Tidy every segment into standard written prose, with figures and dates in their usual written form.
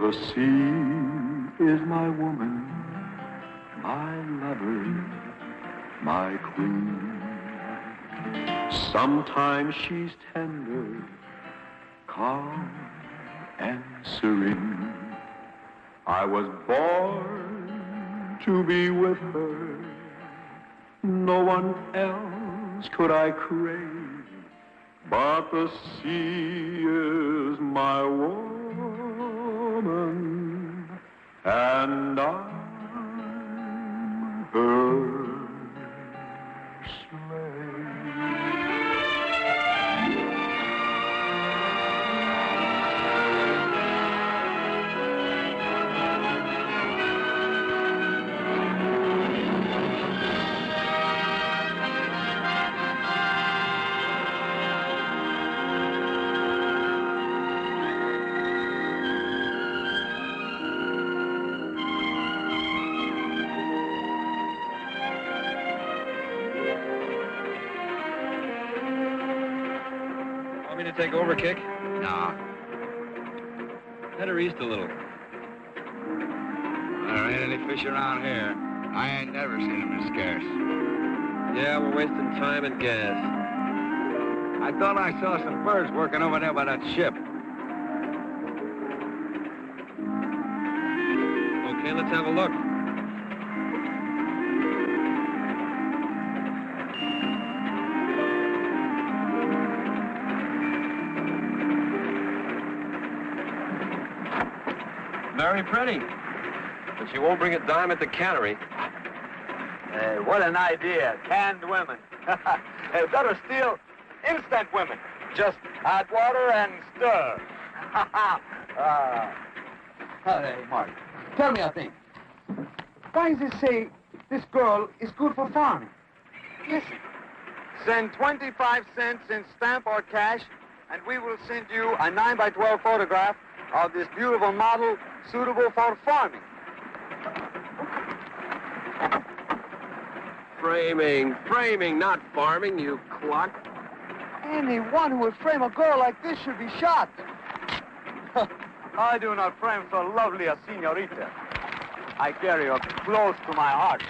The sea is my woman, my lover, my queen. Sometimes she's tender, calm and serene. I was born to be with her. No one else could I crave, but the sea is my woman, and I'm her slave. To take over, Kick? No. Head her east a little. There ain't any fish around here. I ain't never seen them this scarce. Yeah, we're wasting time and gas. I thought I saw some birds working over there by that ship. Okay, let's have a look. Very pretty. But she won't bring a dime at the cannery. What an idea. Canned women. Better still, instant women. Just add water and stir. Hey, Mark, tell me a thing. Why does it say this girl is good for farming? Listen, send 25 cents in stamp or cash, and we will send you a 9x12 photograph of this beautiful model suitable for farming. Framing, not farming, you clock. Anyone who would frame a girl like this should be shot. I do not frame so lovely a senorita. I carry her close to my heart.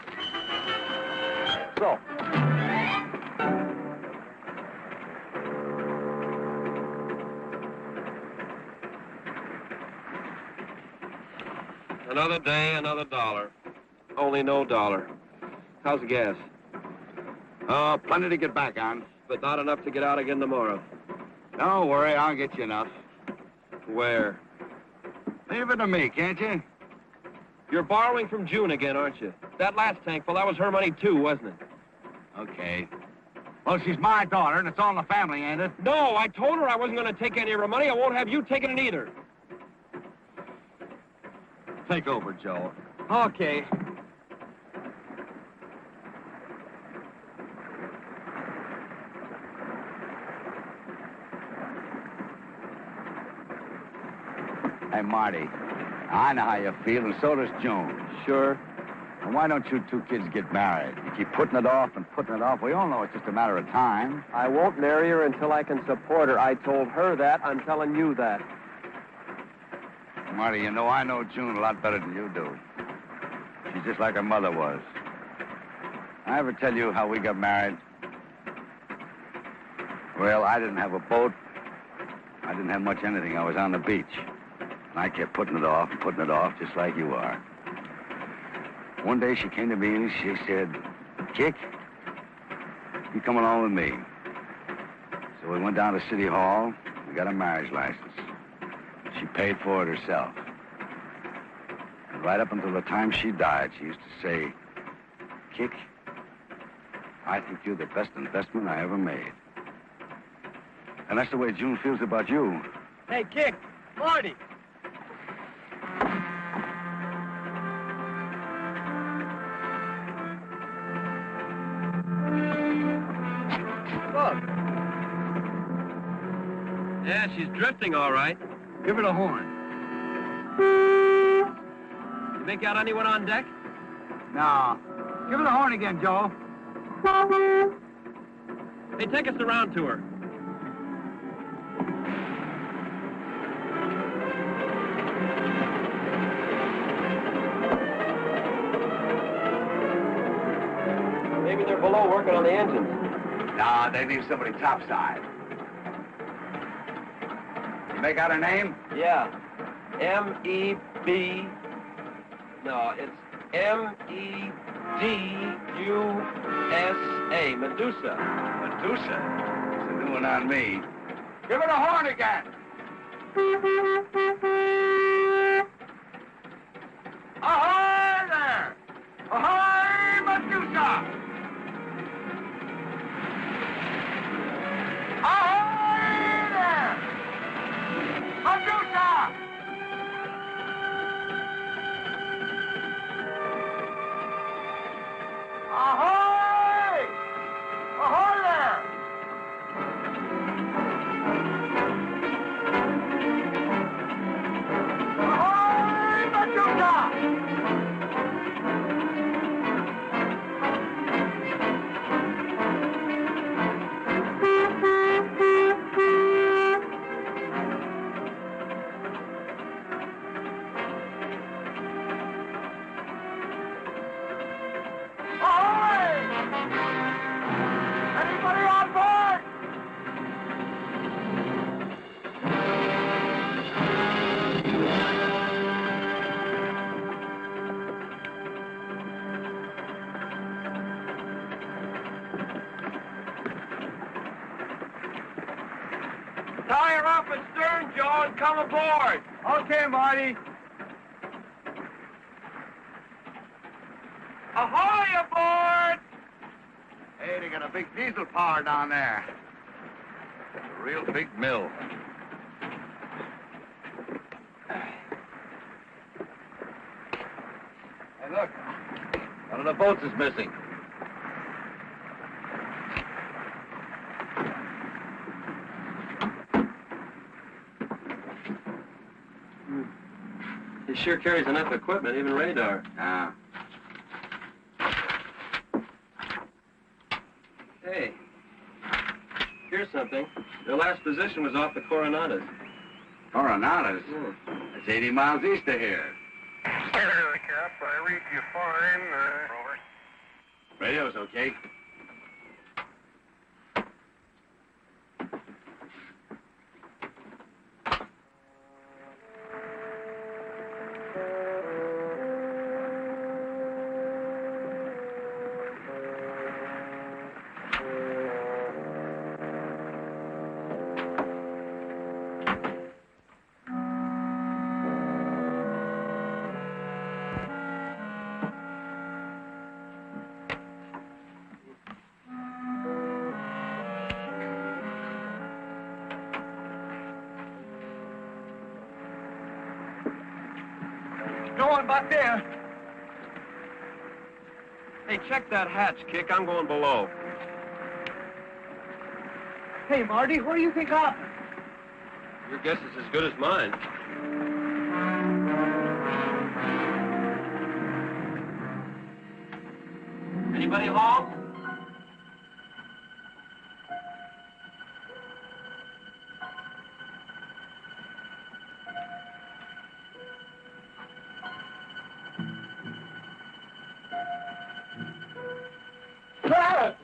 So. Another day, another dollar. Only no dollar. How's the gas? Oh, plenty to get back on. But not enough to get out again tomorrow. Don't worry, I'll get you enough. Where? Leave it to me, can't you? You're borrowing from June again, aren't you? That last tankful, that was her money too, wasn't it? Okay. Well, she's my daughter, and it's all in the family, ain't it? No, I told her I wasn't going to take any of her money. I won't have you taking it either. Take over, Joe. Okay. Hey, Marty, I know how you feel, and so does June. Sure. And why don't you two kids get married? You keep putting it off and putting it off. We all know it's just a matter of time. I won't marry her until I can support her. I told her that. I'm telling you that. Marty, you know, I know June a lot better than you do. She's just like her mother was. I ever tell you how we got married? Well, I didn't have a boat. I didn't have much anything. I was on the beach. And I kept putting it off, just like you are. One day she came to me and she said, Kick, you come along with me. So we went down to City Hall. We got a marriage license. She paid for it herself. And right up until the time she died, she used to say, Kick, I think you're the best investment I ever made. And that's the way June feels about you. Hey, Kick, Marty. Look. Yeah, she's drifting all right. Give her the horn. You make out anyone on deck? No. Give her the horn again, Joe. Hey, take us around to her. working on the engines. Nah, they leave somebody topside. You make out her name? Yeah. M-E-B... No, it's M-E-D-U-S-A. Medusa. Medusa? It's a new one on me. Give her the horn again. Ahoy there! Ahoy, Medusa! Ahoy there! Medusa! Ahoy! Ahoy there! Ahoy, Medusa! Anybody on board? Tie her up and stern, Joe, and come aboard. Okay, Marty. Ahoy aboard! Hey, they got a big diesel power down there. A real big mill. Hey, look. One of the boats is missing. He sure carries enough equipment, even radar. Ah. Hey, here's something. Their last position was off the Coronadas. Coronadas? Yeah. That's 80 miles east of here. Hello, Cap. I read you fine. Over. Radio's okay. No one back there. Hey, check that hatch, Kick. I'm going below. Hey, Marty, what do you think happened? Your guess is as good as mine. Anybody home? Clarence!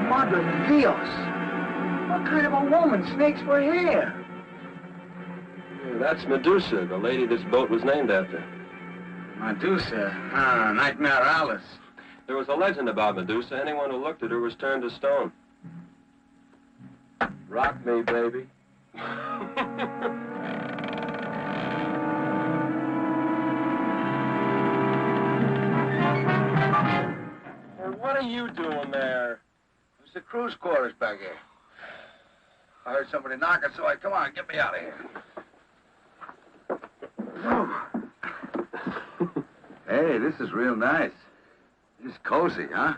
Madre Dios! What kind of a woman snakes for hair? Yeah, that's Medusa, the lady this boat was named after. Medusa? Nightmare Alice. There was a legend about Medusa. Anyone who looked at her was turned to stone. Rock me, baby. Hey, what are you doing there? It's the cruise quarters back here. I heard somebody knocking, so I come on, get me out of here. Hey, this is real nice. It's cozy, huh?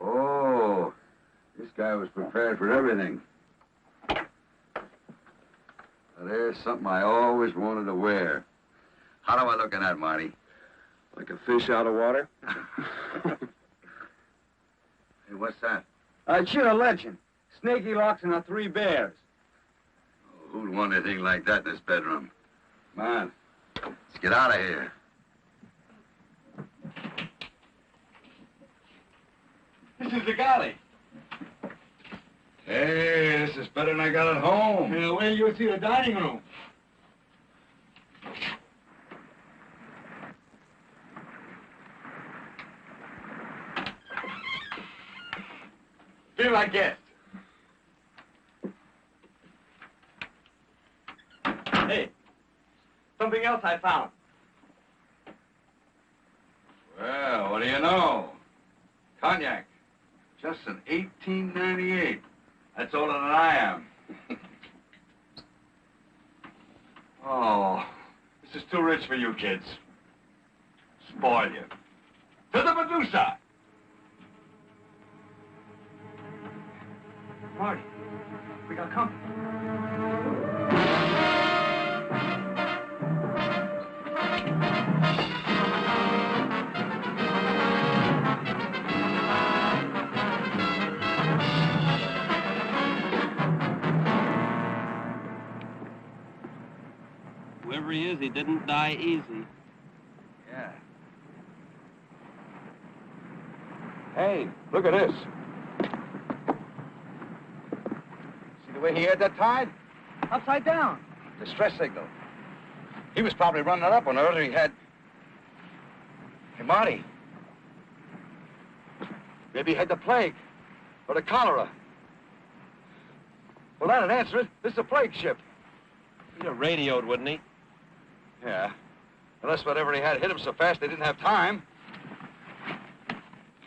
Oh, this guy was prepared for everything. Now, there's something I always wanted to wear. How do I look at that, Marty? Like a fish out of water? Hey, what's that? It's your legend. Snaky Locks and the Three Bears. Oh, who'd want anything like that in his bedroom? Come on. Let's get out of here. This is the galley. Hey, this is better than I got at home. Where you see the dining room? Feel like guest. Hey, something else I found. Well, what do you know? Cognac. Just in 1898. That's older than I am. Oh, this is too rich for you kids. Spoil you. To the Medusa! Marty, we got company. Whoever he is, he didn't die easy. Yeah. Hey, look at this. See the way he had that tied? Upside down. Distress signal. He was probably running it up on her. He had... Hey, Marty. Maybe he had the plague or the cholera. Well, that'd answer it. This is a plague ship. He'd have radioed, wouldn't he? Yeah. Unless whatever he had hit him so fast they didn't have time.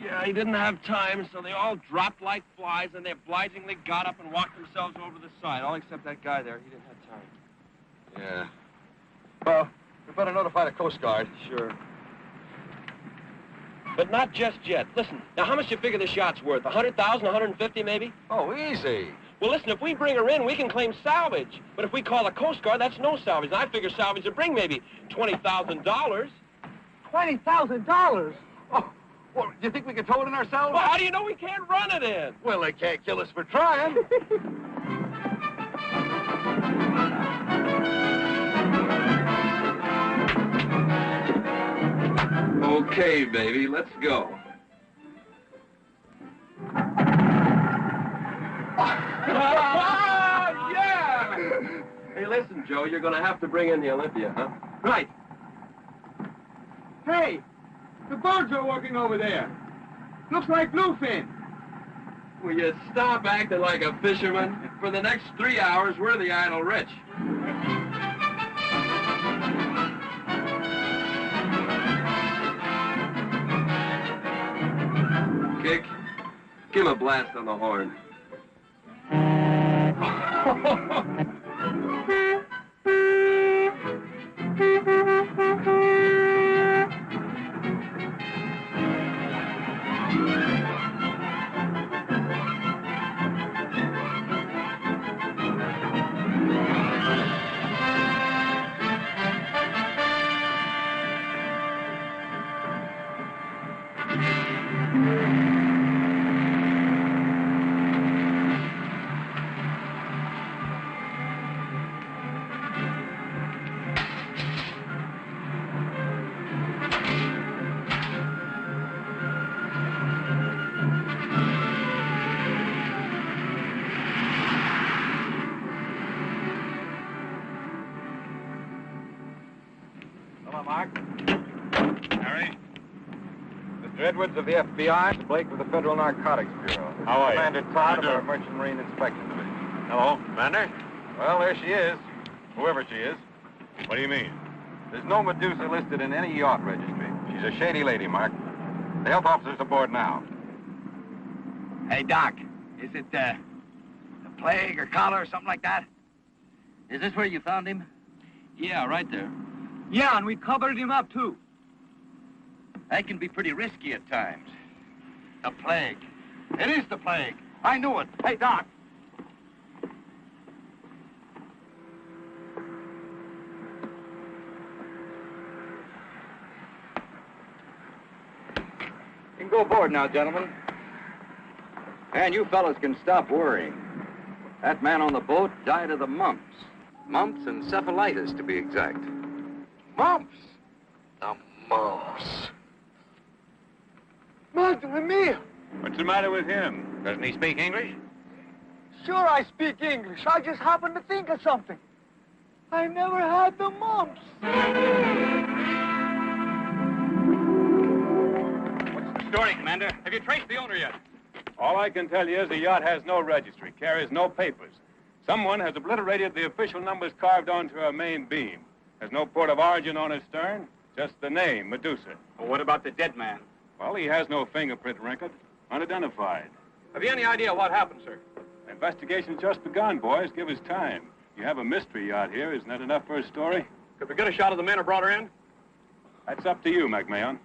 Yeah, he didn't have time, so they all dropped like flies, and they obligingly got up and walked themselves over the side, all except that guy there. He didn't have time. Yeah. Well, we better notify the Coast Guard. Sure. But not just yet. Listen, now how much do you figure this yacht's worth? 100,000, 150 maybe? Oh, easy. Well, listen, if we bring her in, we can claim salvage. But if we call the Coast Guard, that's no salvage. And I figure salvage would bring maybe $20,000. $20,000? Oh, well, do you think we can tow it in ourselves? Well, how do you know we can't run it in? Well, they can't kill us for trying. Okay, baby, let's go. Yeah! Hey, listen, Joe, you're going to have to bring in the Olympia, huh? Right. Hey, the birds are walking over there. Looks like bluefin. Will you stop acting like a fisherman? For the next 3 hours, we're the idle rich. Kick. Give him a blast on the horn. Edwards of the FBI, Blake with the Federal Narcotics Bureau. How are you? Commander Todd of our Merchant Marine Inspection Division. Hello, Commander. Well, there she is, whoever she is. What do you mean? There's no Medusa listed in any yacht registry. She's a shady lady, Mark. The health officer's aboard now. Hey, Doc, is it, the plague or cholera or something like that? Is this where you found him? Yeah, right there. Yeah, and we covered him up, too. That can be pretty risky at times. The plague. It is the plague. I knew it. Hey, Doc. can go aboard now, gentlemen. And you fellas can stop worrying. That man on the boat died of the mumps. Mumps and encephalitis, to be exact. Mumps? The mumps. Madre mia! What's the matter with him? Doesn't he speak English? Sure I speak English. I just happened to think of something. I never had the mumps. What's the story, Commander? Have you traced the owner yet? All I can tell you is the yacht has no registry, carries no papers. Someone has obliterated the official numbers carved onto her main beam. There's no port of origin on her stern, just the name, Medusa. Well, what about the dead man? Well, he has no fingerprint record, unidentified. Have you any idea what happened, sir? The investigation's just begun, boys. Give us time. You have a mystery yacht here. Isn't that enough for a story? Could we get a shot of the men who brought her in? That's up to you, McMahon.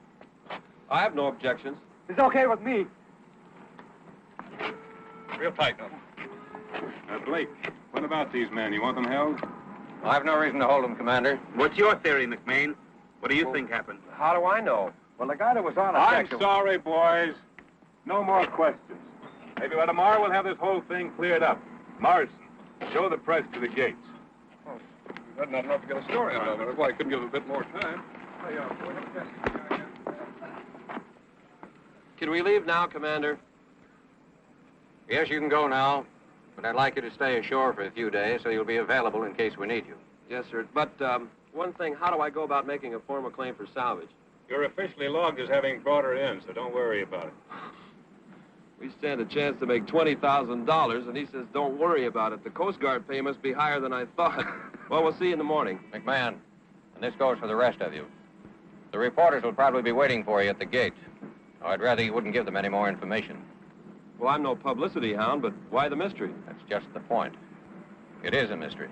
I have no objections. It's okay with me. Real tight, now. Blake, what about these men? You want them held? I have no reason to hold him, Commander. What's your theory, McMahon? What do you think happened? How do I know? Well, the guy that was on a I'm section... sorry, boys. No more questions. Maybe by tomorrow we'll have this whole thing cleared up. Morrison, show the press to the gates. That's not enough to get a story out of it. That's why I couldn't give it a bit more time. Can we leave now, Commander? Yes, you can go now, but I'd like you to stay ashore for a few days so you'll be available in case we need you. Yes, sir. But, one thing, how do I go about making a formal claim for salvage? You're officially logged as having brought her in, so don't worry about it. We stand a chance to make $20,000, and he says, don't worry about it. The Coast Guard pay must be higher than I thought. Well, we'll see you in the morning. McMahon, and this goes for the rest of you. The reporters will probably be waiting for you at the gate. I'd rather you wouldn't give them any more information. Well, I'm no publicity hound, but why the mystery? That's just the point. It is a mystery.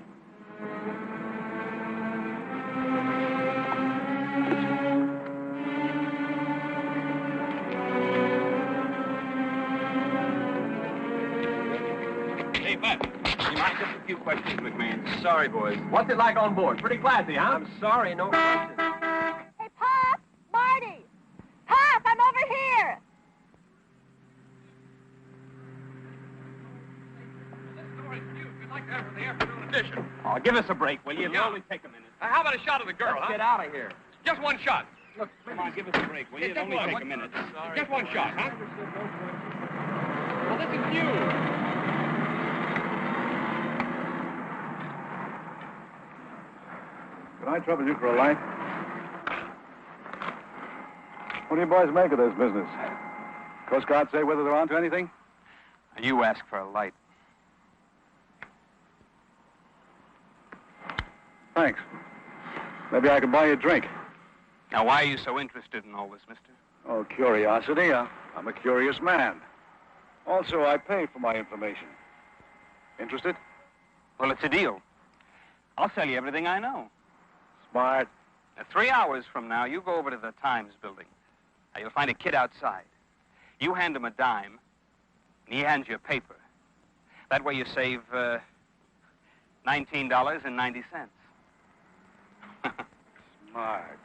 Hey, Bud, you mind just a few questions, McMahon? Sorry, boys. What's it like on board? Pretty classy, huh? I'm sorry, no questions. Hey, Pop! Marty! Pop, I'm over here! After the afternoon edition. Oh, give us a break, will you? It'll only take a minute. How about a shot of the girl, Let's get out of here. Just one shot. Look, come on, give us a break, will you? It'll only take a minute. Sorry. Just one shot, huh? Well, this is new. Can I trouble you for a light? What do you boys make of this business? Coast Guard say whether they're onto anything? You ask for a light. Thanks. Maybe I could buy you a drink. Now, why are you so interested in all this, mister? Oh, curiosity. I'm a curious man. Also, I pay for my information. Interested? Well, it's a deal. I'll sell you everything I know. Smart. Now, 3 hours from now, you go over to the Times building. Now, you'll find a kid outside. You hand him a dime, and he hands you a paper. That way you save, $19.90. Smart.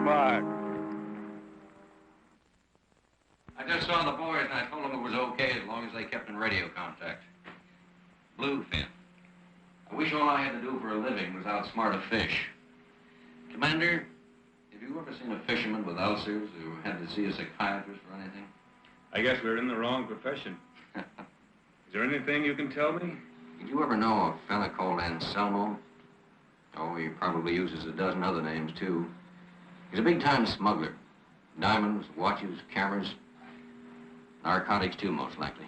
Smart. I just saw the boys, and I told them it was okay as long as they kept in radio contact. Bluefin. I wish all I had to do for a living was outsmart a fish. Commander, have you ever seen a fisherman with ulcers who had to see a psychiatrist for anything? I guess we're in the wrong profession. Is there anything you can tell me? Did you ever know a fella called Anselmo? Oh, he probably uses a dozen other names, too. He's a big-time smuggler. Diamonds, watches, cameras. Narcotics, too, most likely.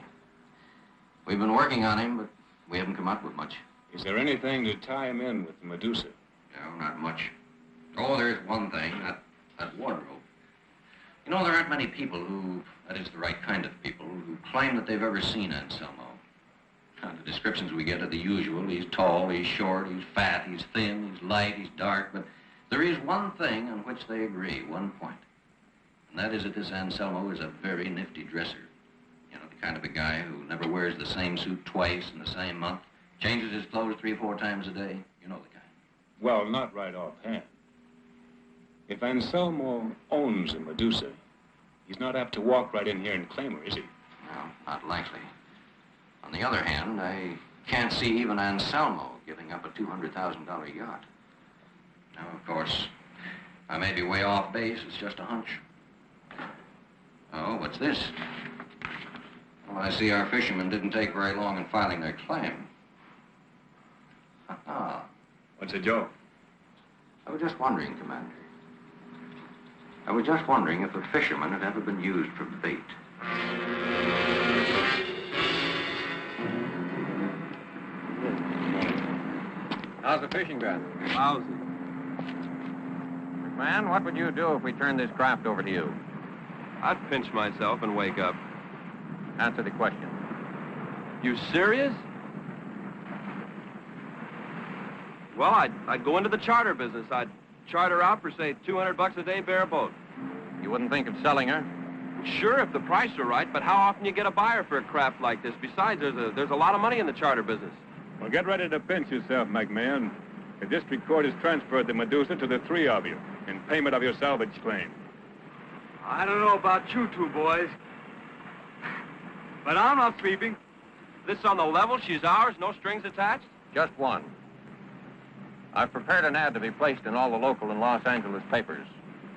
We've been working on him, but we haven't come up with much. Is there anything to tie him in with the Medusa? No, not much. Oh, there's one thing, that wardrobe. You know, there aren't many people who, that is the right kind of people, who claim that they've ever seen Anselmo. The descriptions we get are the usual. He's tall, he's short, he's fat, he's thin, he's light, he's dark. But there is one thing on which they agree, one point. And that is that this Anselmo is a very nifty dresser. You know, the kind of a guy who never wears the same suit twice in the same month, changes his clothes 3 or 4 times a day. You know the kind. Well, not right offhand. If Anselmo owns the Medusa, he's not apt to walk right in here and claim her, is he? No, not likely. On the other hand, I can't see even Anselmo giving up a $200,000 yacht. Now, of course, I may be way off base. It's just a hunch. Oh, what's this? Well, I see our fishermen didn't take very long in filing their claim. What's it, Joe? I was just wondering, Commander. I was just wondering if the fishermen had ever been used for bait. How's the fishing ground? Lousy. McMahon, what would you do if we turned this craft over to you? I'd pinch myself and wake up. Answer the question. You serious? Well, I'd go into the charter business. I'd charter out for, say, $200 a day bareboat. You wouldn't think of selling her? Sure, if the price are right, but how often you get a buyer for a craft like this? Besides, there's a lot of money in the charter business. Well, get ready to pinch yourself, McMahon. The district court has transferred the Medusa to the three of you in payment of your salvage claim. I don't know about you two boys, but I'm not sleeping. This on the level? She's ours, no strings attached? Just one. I've prepared an ad to be placed in all the local and Los Angeles papers.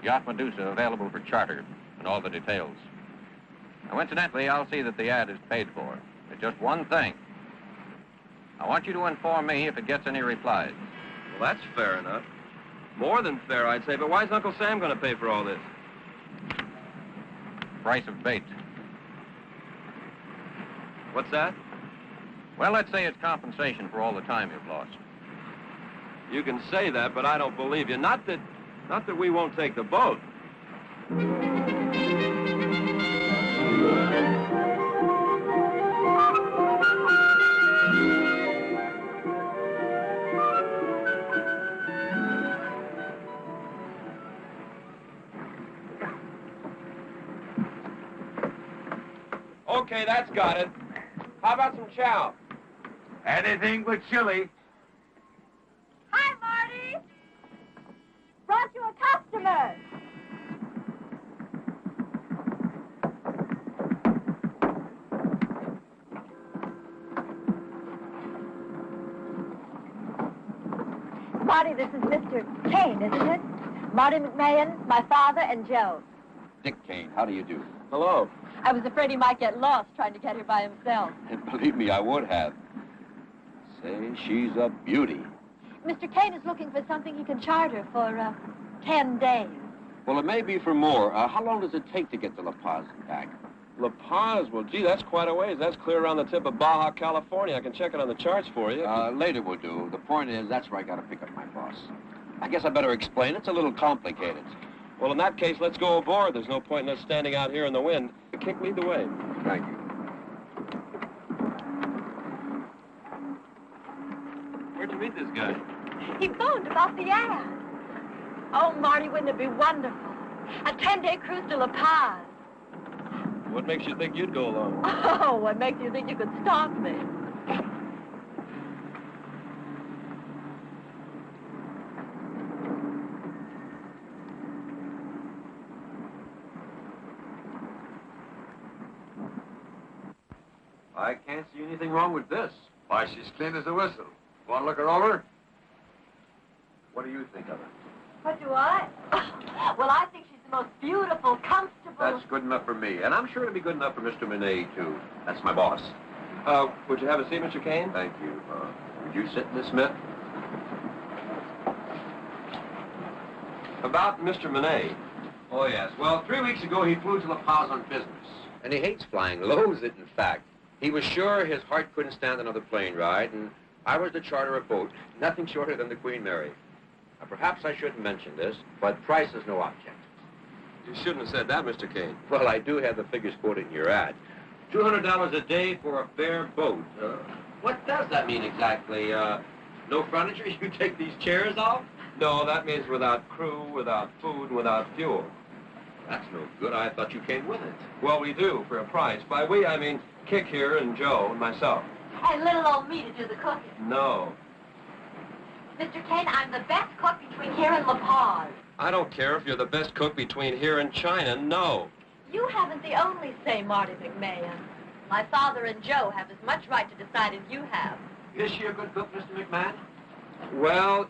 Yacht Medusa available for charter and all the details. Now, incidentally, I'll see that the ad is paid for. It's just one thing. I want you to inform me if it gets any replies. Well, that's fair enough. More than fair, I'd say, but why is Uncle Sam going to pay for all this? Price of bait. What's that? Well, let's say it's compensation for all the time you've lost. You can say that, but I don't believe you. Not that we won't take the boat. Okay, that's got it. How about some chow? Anything but chili. Hi, Marty. Brought you a customer. Marty, this is Mr. Kane, isn't it? Marty McMahon, my father, and Joe. Dick Kane, how do you do? Hello. I was afraid he might get lost trying to get here by himself. And believe me, I would have. Say, she's a beauty. Mr. Kane is looking for something he can charter for 10 days. Well, it may be for more. How long does it take to get to La Paz and back? La Paz? Well, gee, that's quite a ways. That's clear around the tip of Baja, California. I can check it on the charts for you. Later will do. The point is, that's where I got to pick up my boss. I guess I better explain. It's a little complicated. Well, in that case, let's go aboard. There's no point in us standing out here in the wind. Kick, lead the way. Thank you. Where'd you meet this guy? He phoned about the ad. Oh, Marty, wouldn't it be wonderful? A 10-day cruise to La Paz. What makes you think you'd go along? Oh, what makes you think you could stop me? I can't see anything wrong with this. Why, she's clean as a whistle. Want to look her over? What do you think of her? What do I? Well, I think she's the most beautiful, comfortable... That's good enough for me, and I'm sure it'll be good enough for Mr. Monet, too. That's my boss. Would you have a seat, Mr. Kane? Thank you. Would you sit, Miss Smith? About Mr. Monet. Oh, yes. Well, 3 weeks ago, he flew to La Paz on business. And he hates flying, loathes it, in fact. He was sure his heart couldn't stand another plane ride, and I was to charter a boat, nothing shorter than the Queen Mary. Now, perhaps I shouldn't mention this, but price is no object. You shouldn't have said that, Mr. Kane. Well, I do have the figures quoted in your ad. $200 a day for a bare boat. What does that mean exactly? No furniture? You take these chairs off? No, that means without crew, without food, and without fuel. That's no good. I thought you came with it. Well, we do, for a price. By we, I mean Kick here and Joe and myself. And little old me to do the cooking. No. Mr. Kane, I'm the best cook between here and La Paz. I don't care if you're the best cook between here and China, no. You haven't the only say, Marty McMahon. My father and Joe have as much right to decide as you have. Is she a good cook, Mr. McMahon? Well,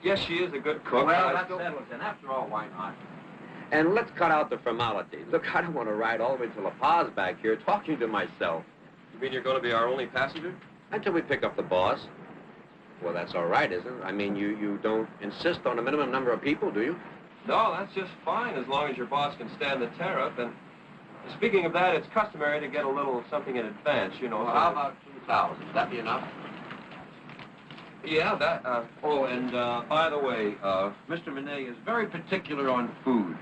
yes, she is a good cook. Well, but I that still- settles it. After all, why not? And let's cut out the formality. Look, I don't want to ride all the way to La Paz back here talking to myself. You mean you're going to be our only passenger? Until we pick up the boss. Well, that's all right, isn't it? I mean, you don't insist on a minimum number of people, do you? No, that's just fine, as long as your boss can stand the tariff. And speaking of that, it's customary to get a little something in advance, you know. Well, how about 2,000? Would that be enough? Yeah, that, Oh, and by the way, Mr. Monet is very particular on food.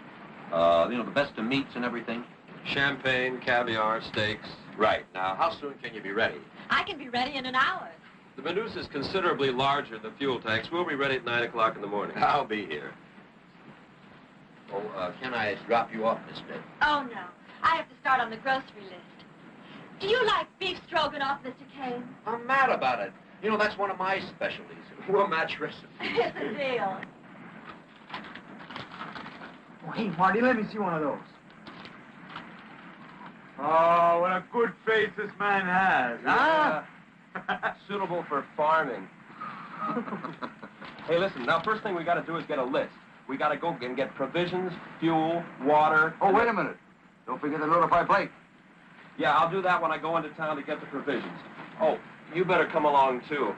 You know, the best of meats and everything. champagne, caviar, steaks. Right. Now, how soon can you be ready? I can be ready in an hour. The Medusa is considerably larger than fuel tanks. We'll be ready at 9 o'clock in the morning. I'll be here. Oh, can I drop you off, Miss Smith? Oh, no. I have to start on the grocery list. Do you like beef stroganoff, Mr. Kane? I'm mad about it. You know, that's one of my specialties. We'll match recipes. It's a deal. Oh, hey, Marty, let me see one of those. Oh, what a good face this man has, huh? Suitable for farming. Hey, listen, now first thing we got to do is get a list. We got to go and get provisions, fuel, water. Oh, wait a minute. Don't forget to notify Blake. Yeah, I'll do that when I go into town to get the provisions. Oh, you better come along, too.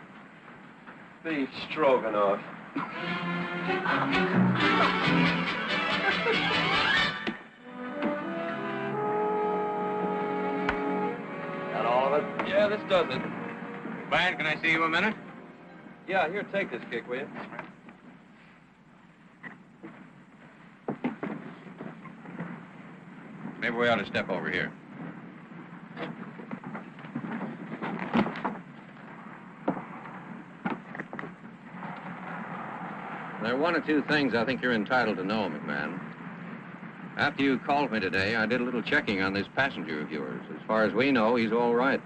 Beef stroganoff. Got all of it? Yeah, this does it. Van, can I see you a minute? Yeah, here, take this kick, will you? Maybe we ought to step over here. There are one or two things I think you're entitled to know, McMahon. After you called me today, I did a little checking on this passenger of yours. As far as we know, he's all right.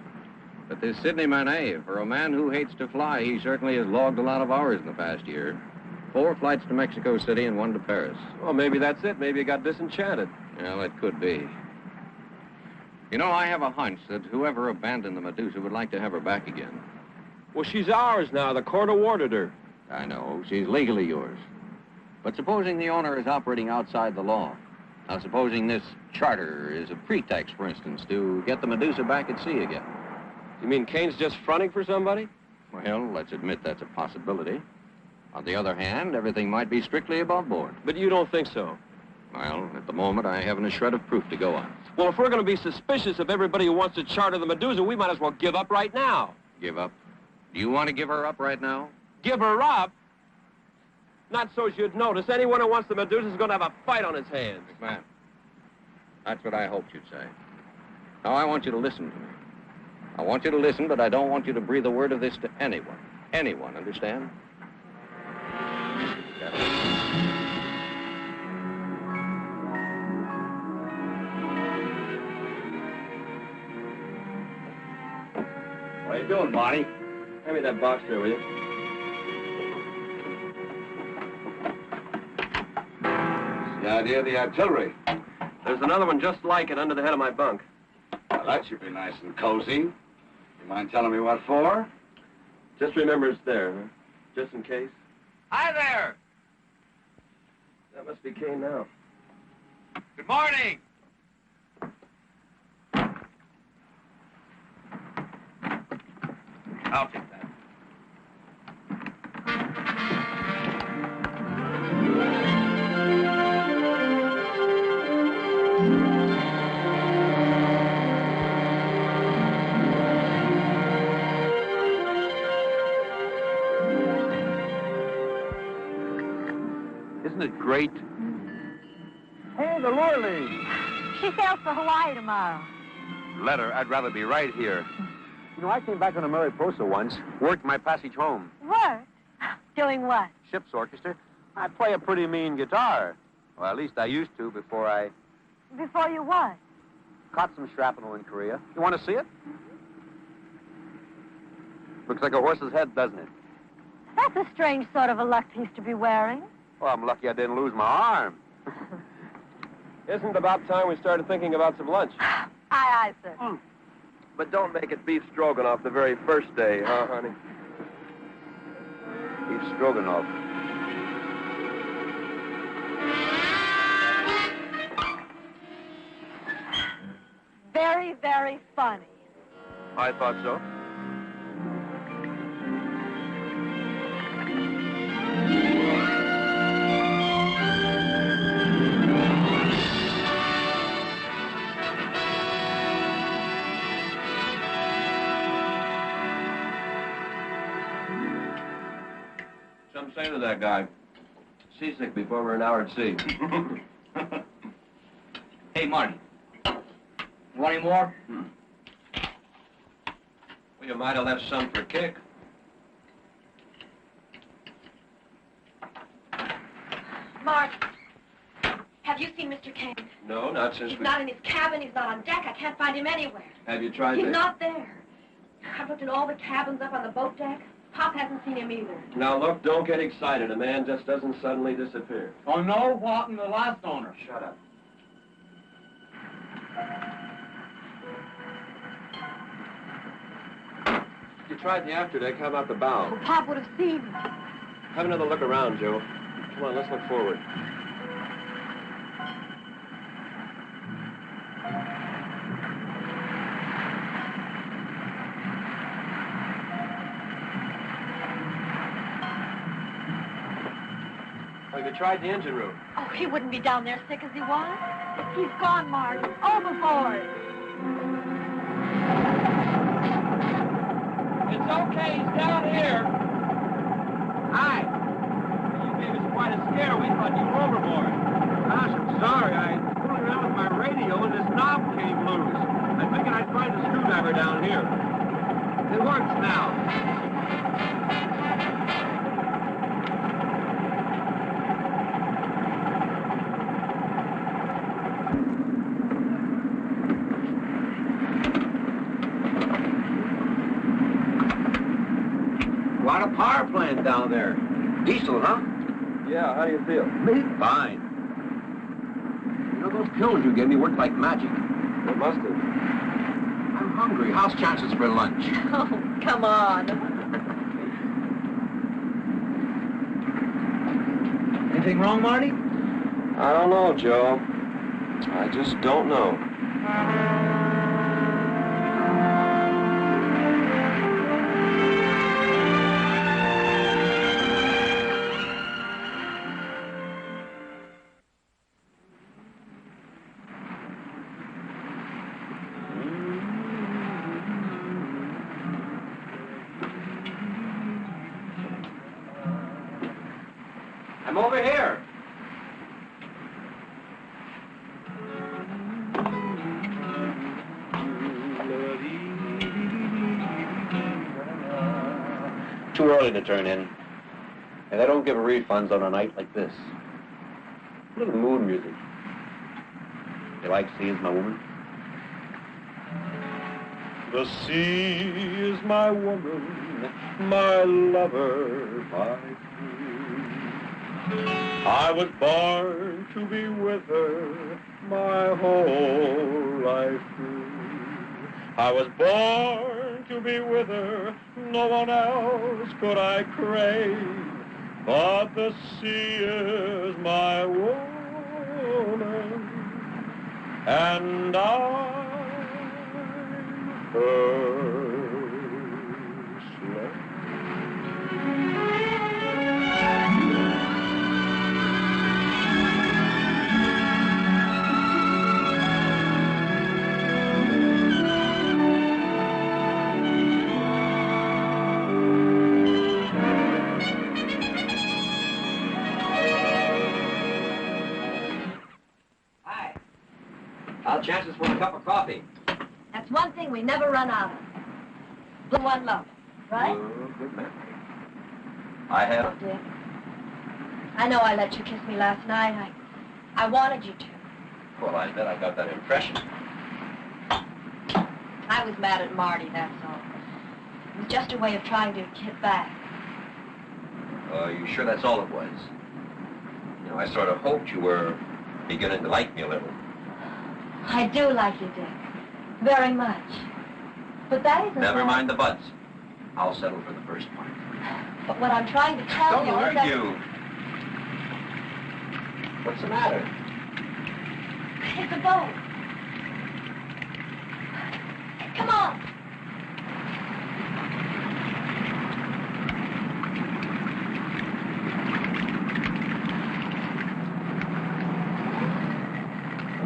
But this Sidney Manet, for a man who hates to fly, he certainly has logged a lot of hours in the past year. 4 flights to Mexico City and 1 to Paris. Well, maybe that's it. Maybe he got disenchanted. Well, it could be. You know, I have a hunch that whoever abandoned the Medusa would like to have her back again. Well, she's ours now. The court awarded her. I know. She's legally yours. But supposing the owner is operating outside the law. Now, supposing this charter is a pretext, for instance, to get the Medusa back at sea again. You mean Kane's just fronting for somebody? Well, let's admit that's a possibility. On the other hand, everything might be strictly above board. But you don't think so? Well, at the moment, I haven't a shred of proof to go on. Well, if we're going to be suspicious of everybody who wants to charter the Medusa, we might as well give up right now. Give up? Do you want to give her up right now? Give her up? Not so as you'd notice. Anyone who wants the Medusa is going to have a fight on his hands. McMahon, that's what I hoped you'd say. Now, I want you to listen to me. I want you to listen, but I don't want you to breathe a word of this to anyone. Anyone, understand? What are you doing, Marty? Hand me that box there, will you? The idea of the artillery. There's another one just like it under the head of my bunk. Well, that should be nice and cozy. You mind telling me what for? Just remember it's there, huh? Just in case. Hi there. That must be Kane now. Good morning. I'll take that. Isn't it great? Hey, the lure lady. She sails for Hawaii tomorrow. Let her. I'd rather be right here. You know, I came back on a Mariposa once, worked my passage home. Work? Doing what? Ship's orchestra. I play a pretty mean guitar. Well, at least I used to before I Before you what? caught some shrapnel in Korea. You want to see it? Looks like a horse's head, doesn't it? That's a strange sort of a luck piece to be wearing. Well, I'm lucky I didn't lose my arm. Isn't it about time we started thinking about some lunch? Aye, aye, sir. But don't make it beef stroganoff the very first day, huh, honey? Beef stroganoff. Very, very funny. I thought so. Some say to that guy, seasick before we're an hour at sea. Hey, Marty. Want any more? Well, you might have left some for Kick. Mark, have you seen Mr. Kane? No, not since He's not in his cabin. He's not on deck. I can't find him anywhere. Have you tried He's to... not there. I've looked in all the cabins up on the boat deck. Pop hasn't seen him either. Now, look, don't get excited. A man just doesn't suddenly disappear. Oh, no? What happened to the last owner? Shut up. You tried the afterdeck. How about the bow? Well, Pop would have seen him. Have another look around, Joe. Come on, let's look forward. Have you tried the engine room? Oh, he wouldn't be down there sick as he was. He's gone, Mark. Overboard. It's okay, he's down here. Hi. You gave us quite a scare. We thought you were overboard. Gosh, I'm sorry. I was fooling around with my radio and this knob came loose. I figured I'd find the screwdriver down here. It works now. Quite a power plant down there. Diesel, huh? Yeah, how do you feel? Me? Fine. You know, those pills you gave me worked like magic. They must have. I'm hungry. How's chances for lunch? Oh, come on. Anything wrong, Marty? I don't know, Joe. I just don't know. I'm over here. Too early to turn in. And they don't give refunds on a night like this. A little mood music. You like Sea Is My Woman? The sea is my woman, my lover, my queen. I was born to be with her my whole life through. I was born to be with her, no one else could I crave. But the sea is my woman, and I'm her slave. Hi. How's chances for a cup of coffee? That's one thing we never run out of. The one love, right? Good man. I have. Oh, dear. I know I let you kiss me last night. I wanted you to. Well, I bet I got that impression. I was mad at Marty, that's all. It was just a way of trying to get back. You sure that's all it was? I sort of hoped you were beginning to like me a little. I do like you, Dick. Very much. But that isn't... Never mind the buts. I'll settle for the first part. But what I'm trying to tell you is that... Don't argue. What's the matter? It's a boat. Come on.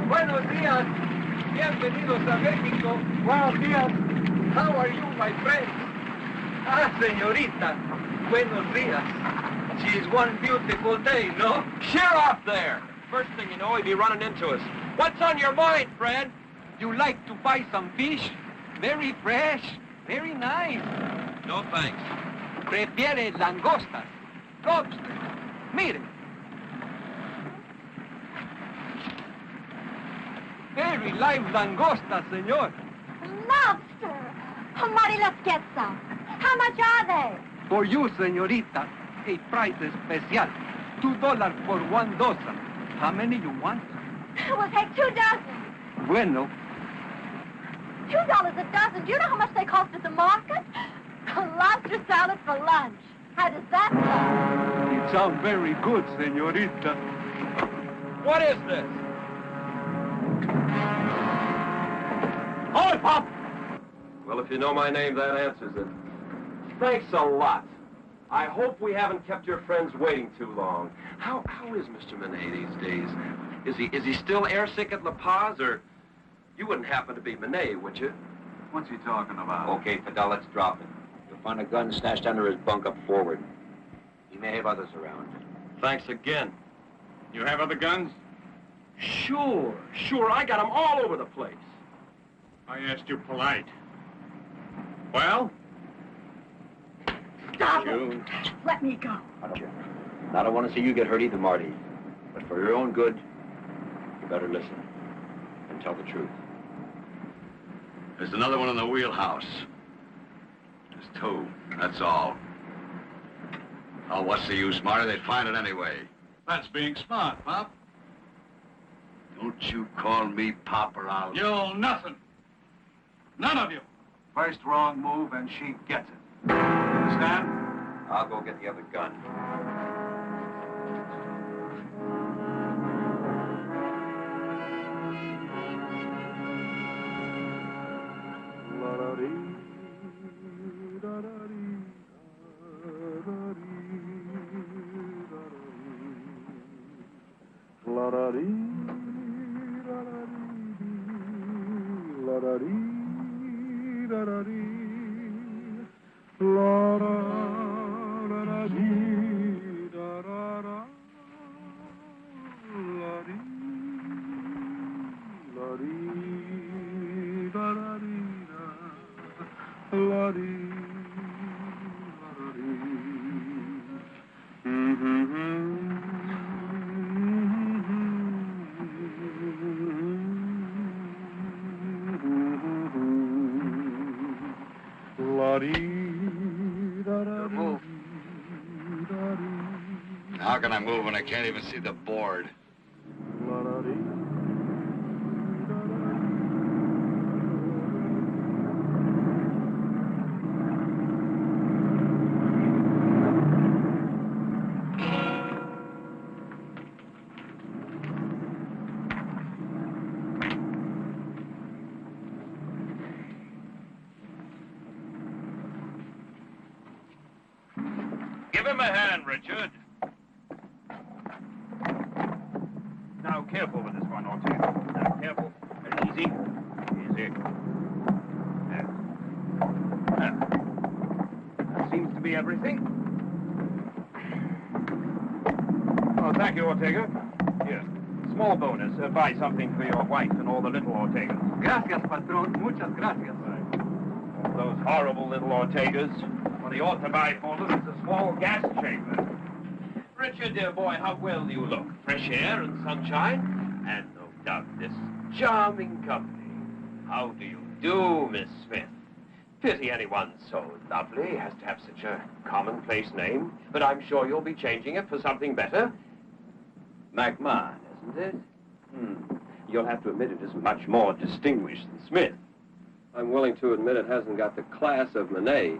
Buenos días. Bienvenidos a México. Buenos días. How are you, my friends? Ah, señorita. Buenos días. She's one beautiful day, no? Sheer off there! First thing you know, he'd be running into us. What's on your mind, Fred? You like to buy some fish? Very fresh. Very nice. No, thanks. Prefiere langostas. Lobster. Mire. Very live langosta, senor. Lobster. Oh, Marty, let's get some. How much are they? For you, señorita, a price especial. $2 for 1 dozen. How many you want? We'll take 2 dozen. Bueno. $2 a dozen. Do you know how much they cost at the market? A lobster salad for lunch. How does that sound? It sounds very good, señorita. What is this? Hold it, Pop! Well, if you know my name, that answers it. Thanks a lot. I hope we haven't kept your friends waiting too long. How is Mr. Monet these days? Is he still airsick at La Paz, or you wouldn't happen to be Monet, would you? What's he talking about? Okay, Fidel, let's drop it. You'll find a gun stashed under his bunk up forward. He may have others around. Thanks again. You have other guns? Sure. I got them all over the place. I asked you polite. Well? Stop You. it. Let me go. I don't care. I don't want to see you get hurt either, Marty. But for your own good, you better listen and tell the truth. There's another one in the wheelhouse. There's 2, that's all. Oh, what's the use, Marty? They'd find it anyway. That's being smart, Pop. Don't you call me Pop or I'll... You'll nothing. None of you. First wrong move and she gets it. Understand? I'll go get the other gun. How can I move when I can't even see the board? Give him a hand, Richard. Now, careful with this one, Ortega. Now, careful. Very easy. Easy. There. That seems to be everything. Oh, thank you, Ortega. Here. Small bonus. Buy something for your wife and all the little Ortegas. Gracias, patron. Muchas gracias. Those horrible little Ortegas. What he ought to buy for them is a small gas chamber. Richard, dear boy, how well do you look? Fresh air and sunshine, and no doubt this charming company. How do you do, Miss Smith? Pity anyone so lovely has to have such a commonplace name, but I'm sure you'll be changing it for something better. McMahon, isn't it? You'll have to admit it is much more distinguished than Smith. I'm willing to admit it hasn't got the class of Monet.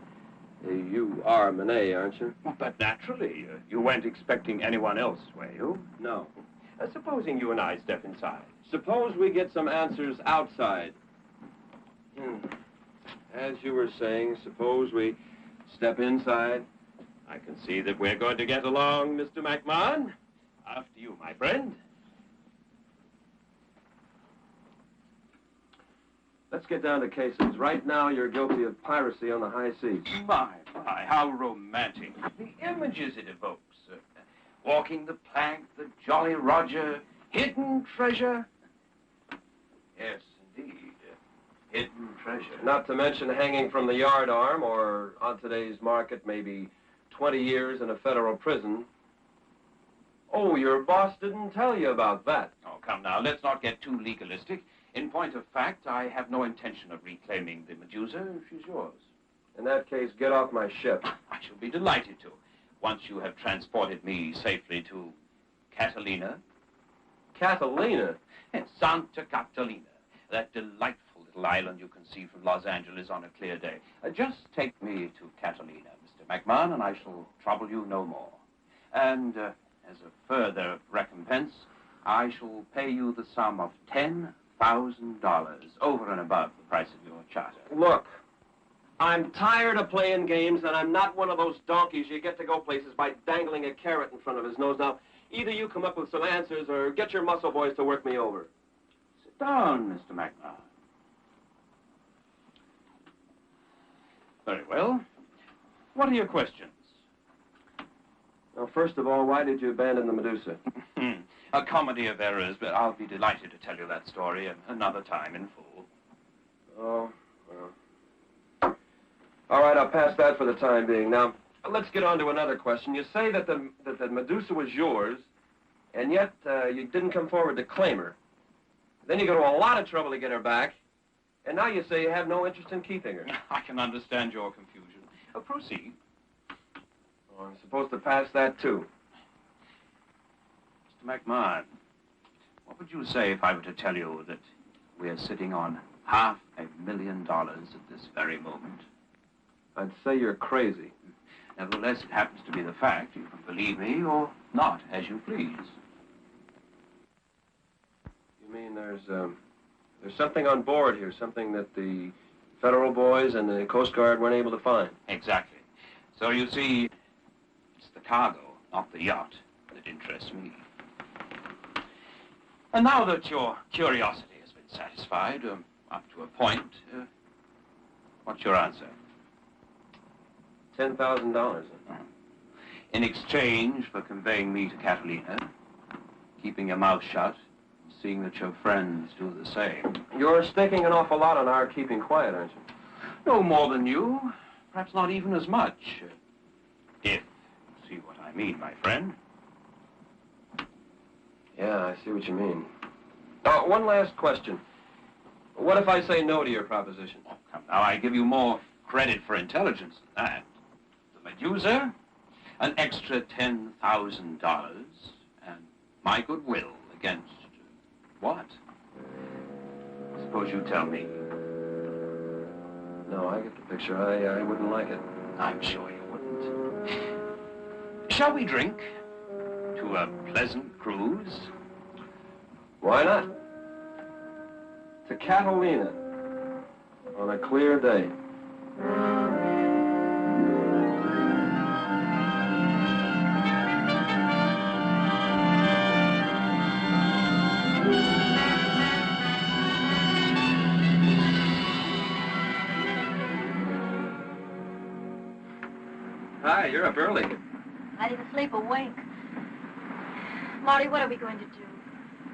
You are Monet, aren't you? Well, but naturally, you weren't expecting anyone else, were you? No. Supposing you and I step inside. Suppose we get some answers outside. As you were saying, suppose we step inside. I can see that we're going to get along, Mr. McMahon. After you, my friend. Let's get down to cases. Right now, you're guilty of piracy on the high seas. My, how romantic. The images it evokes. Walking the plank, the Jolly Roger, hidden treasure. Yes, indeed. Hidden treasure. Not to mention hanging from the yardarm, or on today's market, maybe 20 years in a federal prison. Oh, your boss didn't tell you about that. Oh, come now, let's not get too legalistic. In point of fact, I have no intention of reclaiming the Medusa. She's yours. In that case, get off my ship. I shall be delighted to, once you have transported me safely to Catalina. Catalina? Yes, Santa Catalina, that delightful little island you can see from Los Angeles on a clear day. Just take me to Catalina, Mr. McMahon, and I shall trouble you no more. And as a further recompense, I shall pay you the sum of $10,000 over and above the price of your charter. Look, I'm tired of playing games, and I'm not one of those donkeys you get to go places by dangling a carrot in front of his nose. Now, either you come up with some answers or get your muscle boys to work me over. Sit down, Mr. McMahon. Very well. What are your questions? Well, first of all, why did you abandon the Medusa? A comedy of errors, but I'll be delighted to tell you that story another time in full. Oh, well. All right, I'll pass that for the time being. Now, let's get on to another question. You say that the Medusa was yours, and yet you didn't come forward to claim her. Then you go to a lot of trouble to get her back, and now you say you have no interest in keeping her. I can understand your confusion. Proceed. Oh, I'm supposed to pass that, too. Mr. McMahon, what would you say if I were to tell you that we're sitting on $500,000 at this very moment? I'd say you're crazy. Nevertheless, it happens to be the fact. You can believe me or not, as you please. You mean there's something on board here, something that the federal boys and the Coast Guard weren't able to find? Exactly. So you see, it's the cargo, not the yacht, that interests me. And now that your curiosity has been satisfied, up to a point, what's your answer? $10,000. In exchange for conveying me to Catalina, keeping your mouth shut, seeing that your friends do the same. You're staking an awful lot on our keeping quiet, aren't you? No more than you. Perhaps not even as much. If you see what I mean, my friend. Yeah, I see what you mean. Now, one last question. What if I say no to your proposition? Oh, come now, I give you more credit for intelligence than that. The Medusa, an extra $10,000, and my goodwill against what? Suppose you tell me. No, I get the picture. I wouldn't like it. I'm sure you wouldn't. Shall we drink to a pleasant cruise? Why not? To Catalina on a clear day. Hi, you're up early. I didn't sleep a wink. Marty, what are we going to do?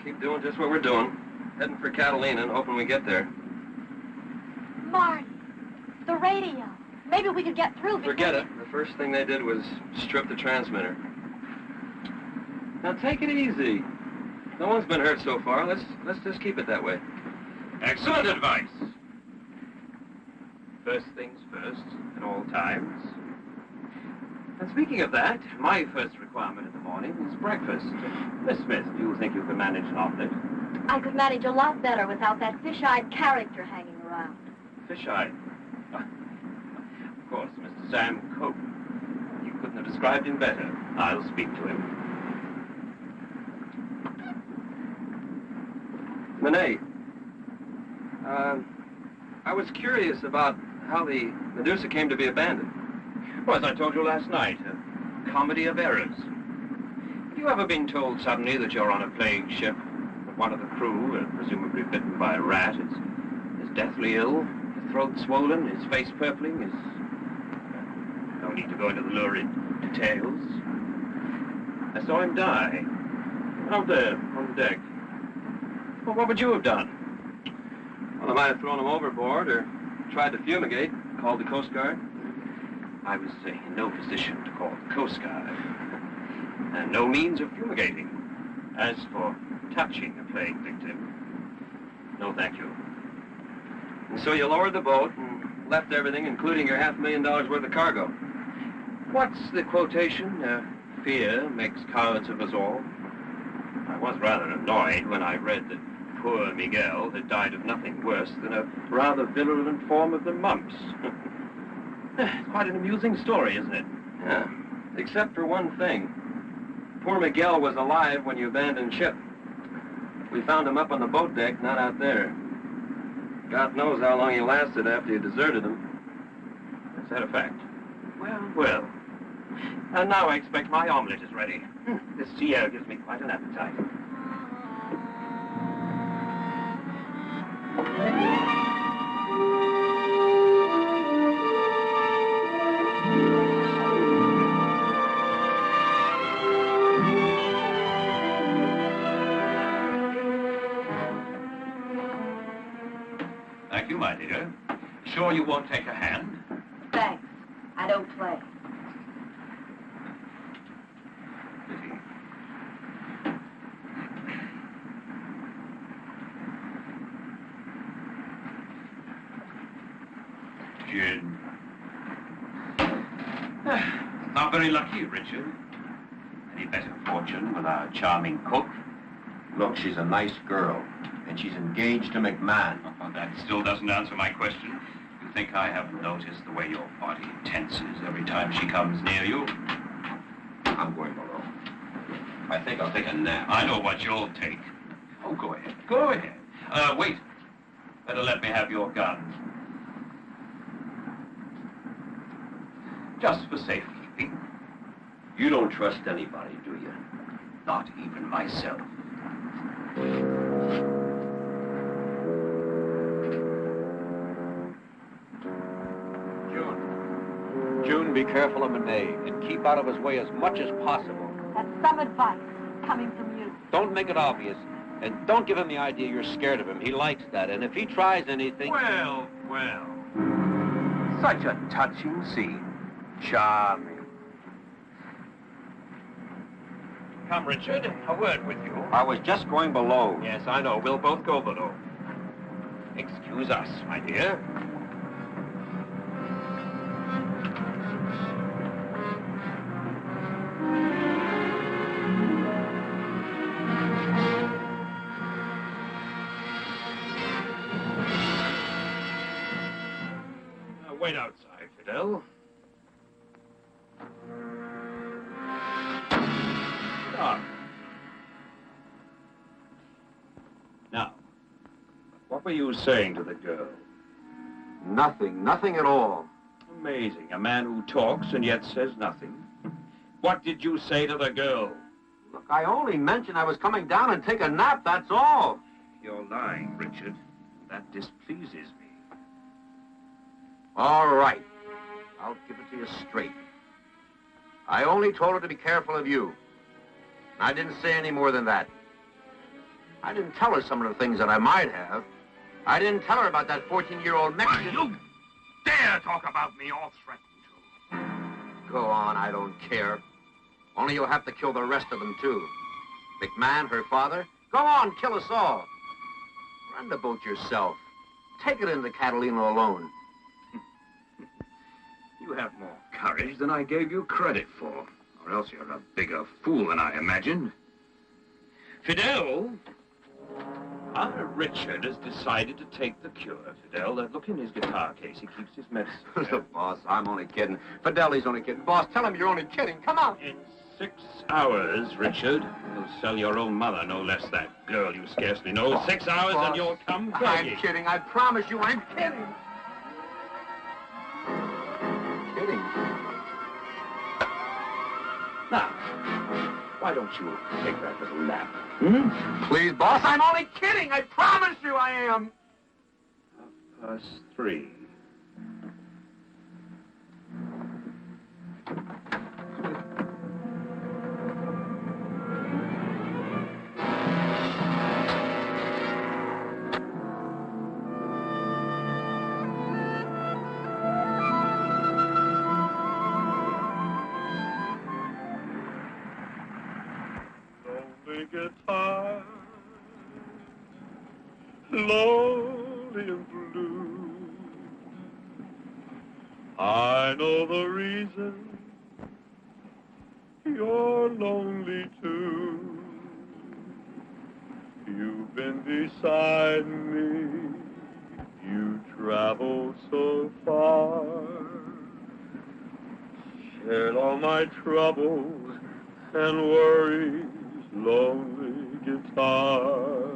Keep doing just what we're doing. Heading for Catalina and hoping we get there. Marty, the radio. Maybe we could get through before... Forget it. The first thing they did was strip the transmitter. Now take it easy. No one's been hurt so far. Let's just keep it that way. Excellent advice. First things first, at all times. And speaking of that, my first requirement in the morning is breakfast. Miss Smith, do you think you can manage an omelet? I could manage a lot better without that fish-eyed character hanging around. Fish-eyed? Of course, Mr. Sam Cope. You couldn't have described him better. I'll speak to him. Monet, I was curious about how the Medusa came to be abandoned. Well, as I told you last night, a comedy of errors. Have you ever been told suddenly that you're on a plague ship, that one of the crew, presumably bitten by a rat, is deathly ill, his throat swollen, his face purpling, no need to go into the lurid details. I saw him die, out there on the deck. Well, what would you have done? Well, I might have thrown him overboard or tried to fumigate, called the Coast Guard. I was in no position to call the Coast Guard, and no means of fumigating. As for touching a plague victim, no thank you. And so you lowered the boat and left everything, including your $500,000 worth of cargo. What's the quotation? Fear makes cowards of us all. I was rather annoyed when I read that poor Miguel had died of nothing worse than a rather virulent form of the mumps. Quite an amusing story, isn't it? Yeah. Except for one thing. Poor Miguel was alive when you abandoned ship. We found him up on the boat deck, not out there. God knows how long he lasted after you deserted him. Is that a fact? Well. And now I expect my omelet is ready. This sea air gives me quite an appetite. Thank you, my dear. Sure you won't take a hand? Thanks. I don't play. Gin. Not very lucky, Richard. Any better fortune with our charming cook? Look, she's a nice girl, and she's engaged to McMahon. That still doesn't answer my question. You think I haven't noticed the way your body tenses every time she comes near you? I'm going below. I think I'll take a nap. I know what you'll take. Oh, go ahead. Go ahead. Wait. Better let me have your gun. Just for safekeeping. You don't trust anybody, do you? Not even myself. June, be careful of Monet and keep out of his way as much as possible. That's some advice coming from you. Don't make it obvious, and don't give him the idea you're scared of him. He likes that, and if he tries anything... Well. Such a touching scene. Charming. Come, Richard, a word with you. I was just going below. Yes, I know. We'll both go below. Excuse us, my dear. Wait outside, Fidel. Stop. Now, what were you saying to the girl? Nothing at all. Amazing. A man who talks and yet says nothing. What did you say to the girl? Look, I only mentioned I was coming down and take a nap, that's all. You're lying, Richard. That displeases me. All right. I'll give it to you straight. I only told her to be careful of you. I didn't say any more than that. I didn't tell her some of the things that I might have. I didn't tell her about that 14-year-old Mexican... Why, you dare talk about me, all threatened to. Go on, I don't care. Only you'll have to kill the rest of them, too. McMahon, her father. Go on, kill us all. Run the boat yourself. Take it into Catalina alone. You have more courage than I gave you credit for. Or else you're a bigger fool than I imagined. Fidel? Richard has decided to take the cure, Fidel. Look in his guitar case. He keeps his medicine. Look, boss, I'm only kidding. Fideli's only kidding. Boss, tell him you're only kidding. Come on. In 6 hours, Richard, you'll sell your own mother, no less that girl you scarcely know. 6 hours boss, and you'll come begging. I'm kidding. I promise you I'm kidding. Kidding? Now, why don't you take that little nap? Please, boss, I'm only kidding. I promise you I am. 3:30. Guitar, lonely and blue. I know the reason you're lonely too. You've been beside me, you traveled so far, shared all my troubles and worries. Lonely guitar.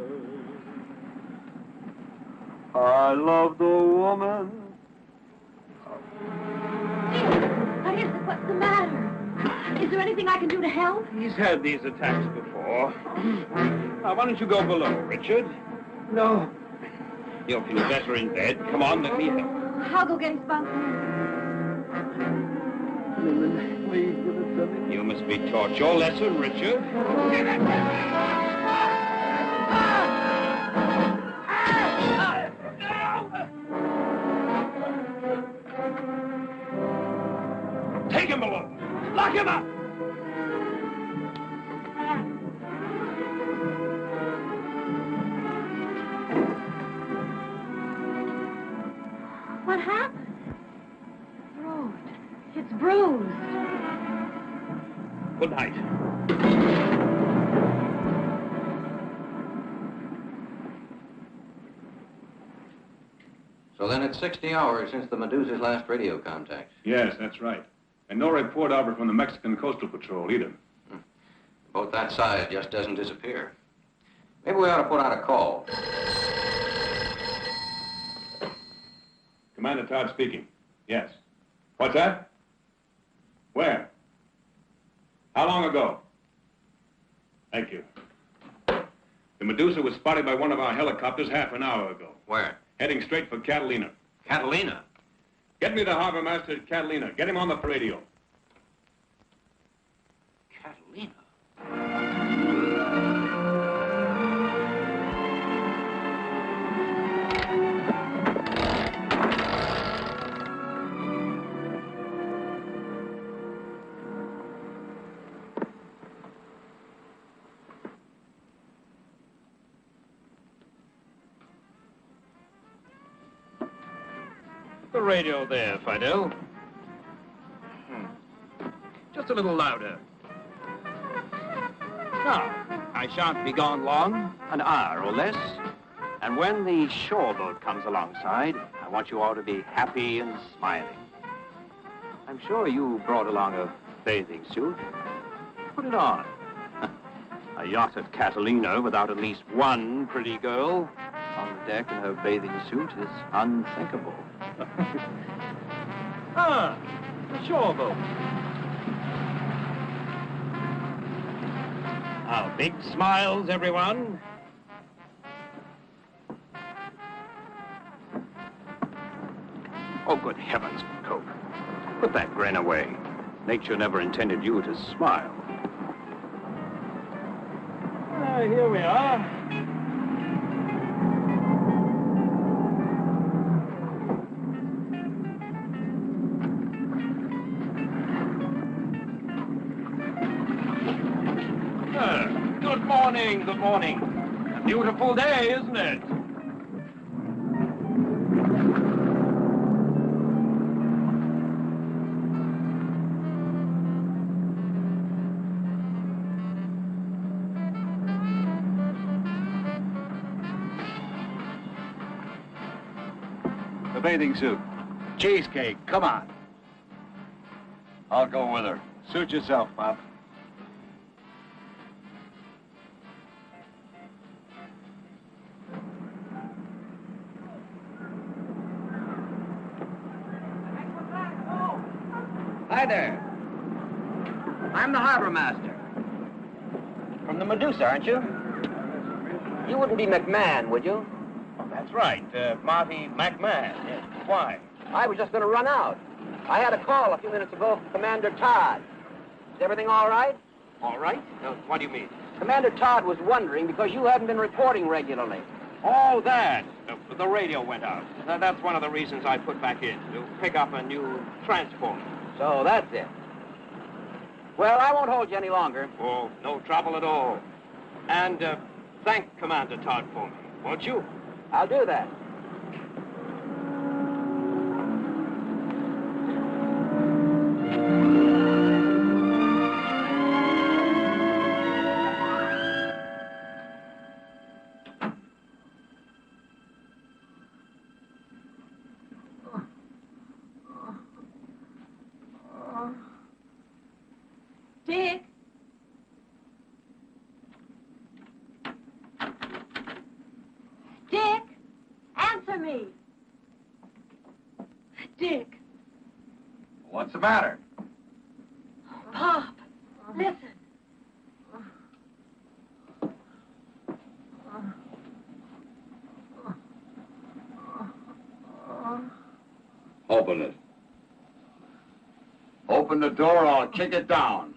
I love the woman. What is it? What's the matter? Is there anything I can do to help? He's had these attacks before. Now, why don't you go below, Richard? No. You'll feel better in bed. Come on, let me help. I'll go get his bunk. Please give it to me. You must be taught your lesson, Richard. Give it to me! Take him below. Lock him up. What happened? It's bruised. Good night. So then it's 60 hours since the Medusa's last radio contact. Yes, that's right. And no report of her from the Mexican Coastal Patrol either. Boat that size just doesn't disappear. Maybe we ought to put out a call. Commander Todd speaking. Yes. What's that? Where? How long ago? Thank you. The Medusa was spotted by one of our helicopters half an hour ago. Where? Heading straight for Catalina. Catalina? Get me the harbor master at Catalina. Get him on the radio. Catalina? The radio there, Fidel. Just a little louder. Now, I shan't be gone long, an hour or less. And when the shore boat comes alongside, I want you all to be happy and smiling. I'm sure you brought along a bathing suit. Put it on. A yacht at Catalina without at least one pretty girl on the deck in her bathing suit is unthinkable. The shore boat. Now, big smiles, everyone. Oh, good heavens, Coke. Put that grin away. Nature never intended you to smile. Here we are. Good morning, good morning. A beautiful day, isn't it? The bathing suit. Cheesecake, come on. I'll go with her. Suit yourself, Pop. Hi there. I'm the harbor master. From the Medusa, aren't you? You wouldn't be McMahon, would you? That's right, Marty McMahon. Yes. Why? I was just going to run out. I had a call a few minutes ago from Commander Todd. Is everything all right? All right? What do you mean? Commander Todd was wondering because you hadn't been reporting regularly. Oh, that. The radio went out. That's one of the reasons I put back in, to pick up a new transformer. So that's it. Well, I won't hold you any longer. Oh, no trouble at all. And thank Commander Todd for me, won't you? I'll do that. Dick? Dick? Answer me. Dick. What's the matter? Pop, listen. Open it. Open the door or I'll kick it down.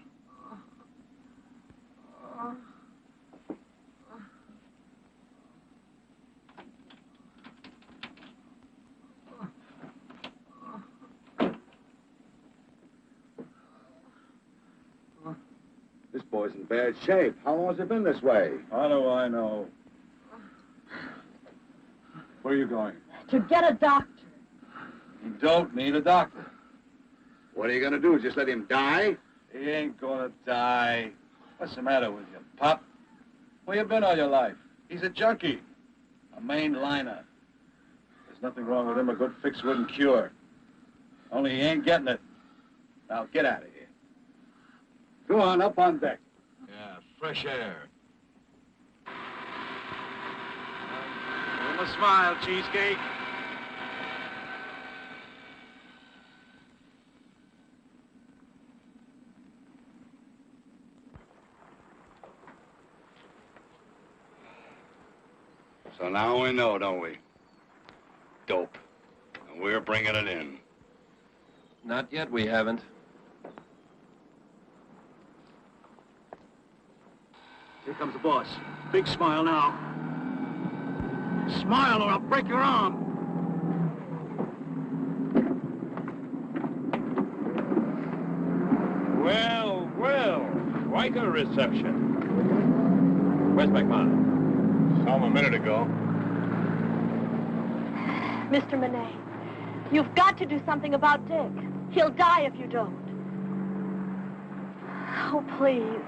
This boy's in bad shape. How long has it been this way? How do I know? Where are you going? To get a doctor. You don't need a doctor. What are you gonna do? Just let him die? He ain't gonna die. What's the matter with you, Pop? Where you been all your life? He's a junkie. A mainliner. There's nothing wrong with him a good fix wouldn't cure. Only he ain't getting it. Now get out of here. Go on, up on deck. Yeah, fresh air. Give him a smile, Cheesecake. So now we know, don't we? Dope. And we're bringing it in. Not yet, we haven't. Here comes the boss. Big smile now. Smile or I'll break your arm. Well, well, quite a reception. Where's McMahon? Saw him a minute ago. Mr. Monet, you've got to do something about Dick. He'll die if you don't. Oh, please.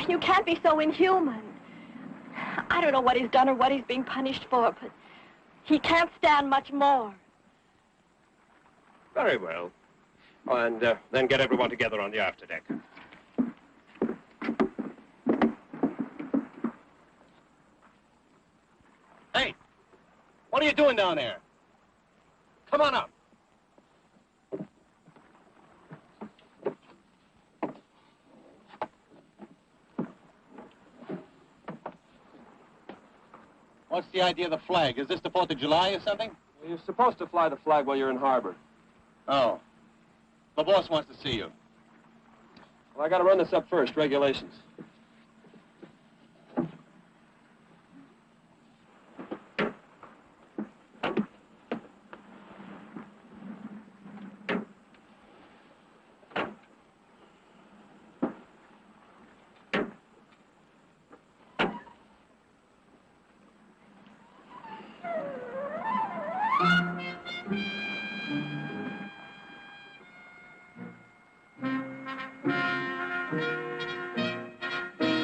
You can't be so inhuman. I don't know what he's done or what he's being punished for, but he can't stand much more. Very well. And then get everyone together on the afterdeck. Hey, what are you doing down there? Come on up. What's the idea of the flag? Is this the 4th of July or something? You're supposed to fly the flag while you're in harbor. Oh. The boss wants to see you. Well, I got to run this up first, regulations.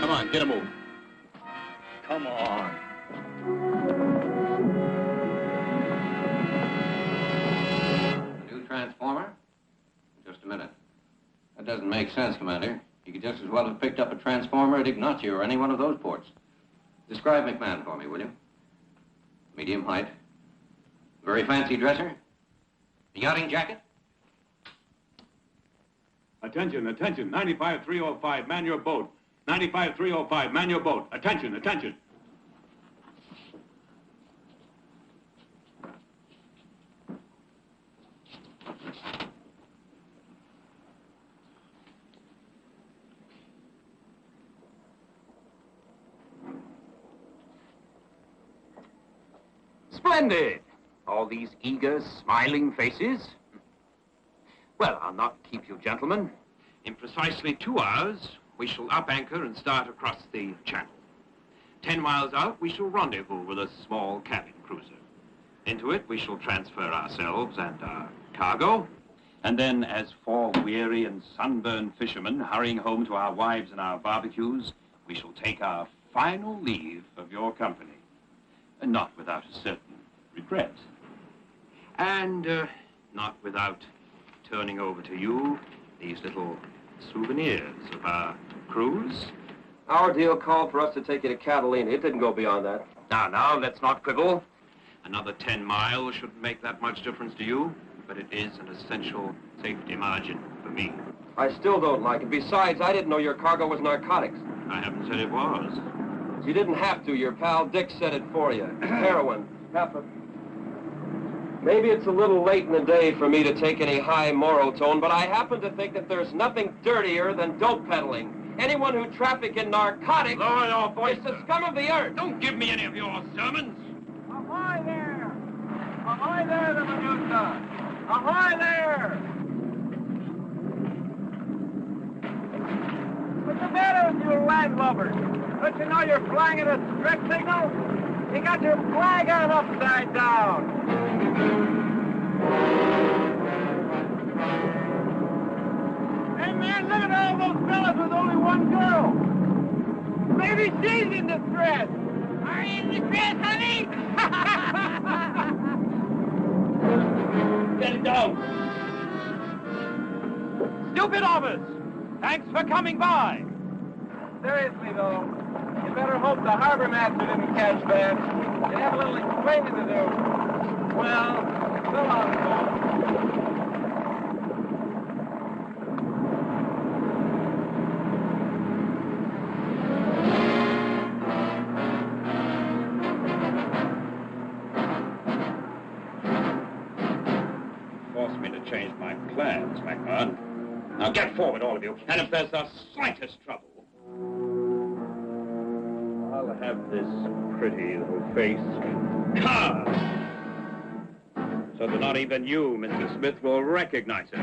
Come on, get a move. Come on. doesn't make sense, Commander. You could just as well have picked up a transformer at Ignacio or any one of those ports. Describe McMahon for me, will you? Medium height. Very fancy dresser? A yachting jacket? Attention, attention. 95-305, man your boat. 95-305, man your boat. Attention, attention. Splendid! All these eager, smiling faces. Well, I'll not keep you, gentlemen. In precisely 2 hours, we shall up anchor and start across the channel. 10 miles out, we shall rendezvous with a small cabin cruiser. Into it, we shall transfer ourselves and our cargo. And then, as 4 weary and sunburned fishermen hurrying home to our wives and our barbecues, we shall take our final leave of your company. And not without a certain regret. And not without turning over to you these little souvenirs of our cruise. Our deal called for us to take you to Catalina. It didn't go beyond that. Now, let's not quibble. Another 10 miles shouldn't make that much difference to you, but it is an essential safety margin for me. I still don't like it. Besides, I didn't know your cargo was narcotics. I haven't said it was. You didn't have to. Your pal Dick said it for you. Heroin. Maybe it's a little late in the day for me to take any high moral tone, but I happen to think that there's nothing dirtier than dope peddling. Anyone who traffic in narcotics Lower your voice, is the scum of the earth. Don't give me any of your sermons. Ahoy there! Ahoy there, the Medusa! Ahoy there! What's the matter with you landlubbers? Don't you know you're flying at a stress signal? You got your flag on upside down. Hey, man, look at all those fellas with only one girl. Maybe she's in distress. Are you in distress, honey? Get it down. Stupid of us. Thanks for coming by. Seriously, though, you better hope the harbor master didn't catch that. You have a little explaining to do. Well, so long, folks. Force me to change my plans, McMahon. Now get forward, all of you. And if there's the slightest trouble, I'll have this pretty little face carved, so that not even you, Mr. Smith, will recognize it.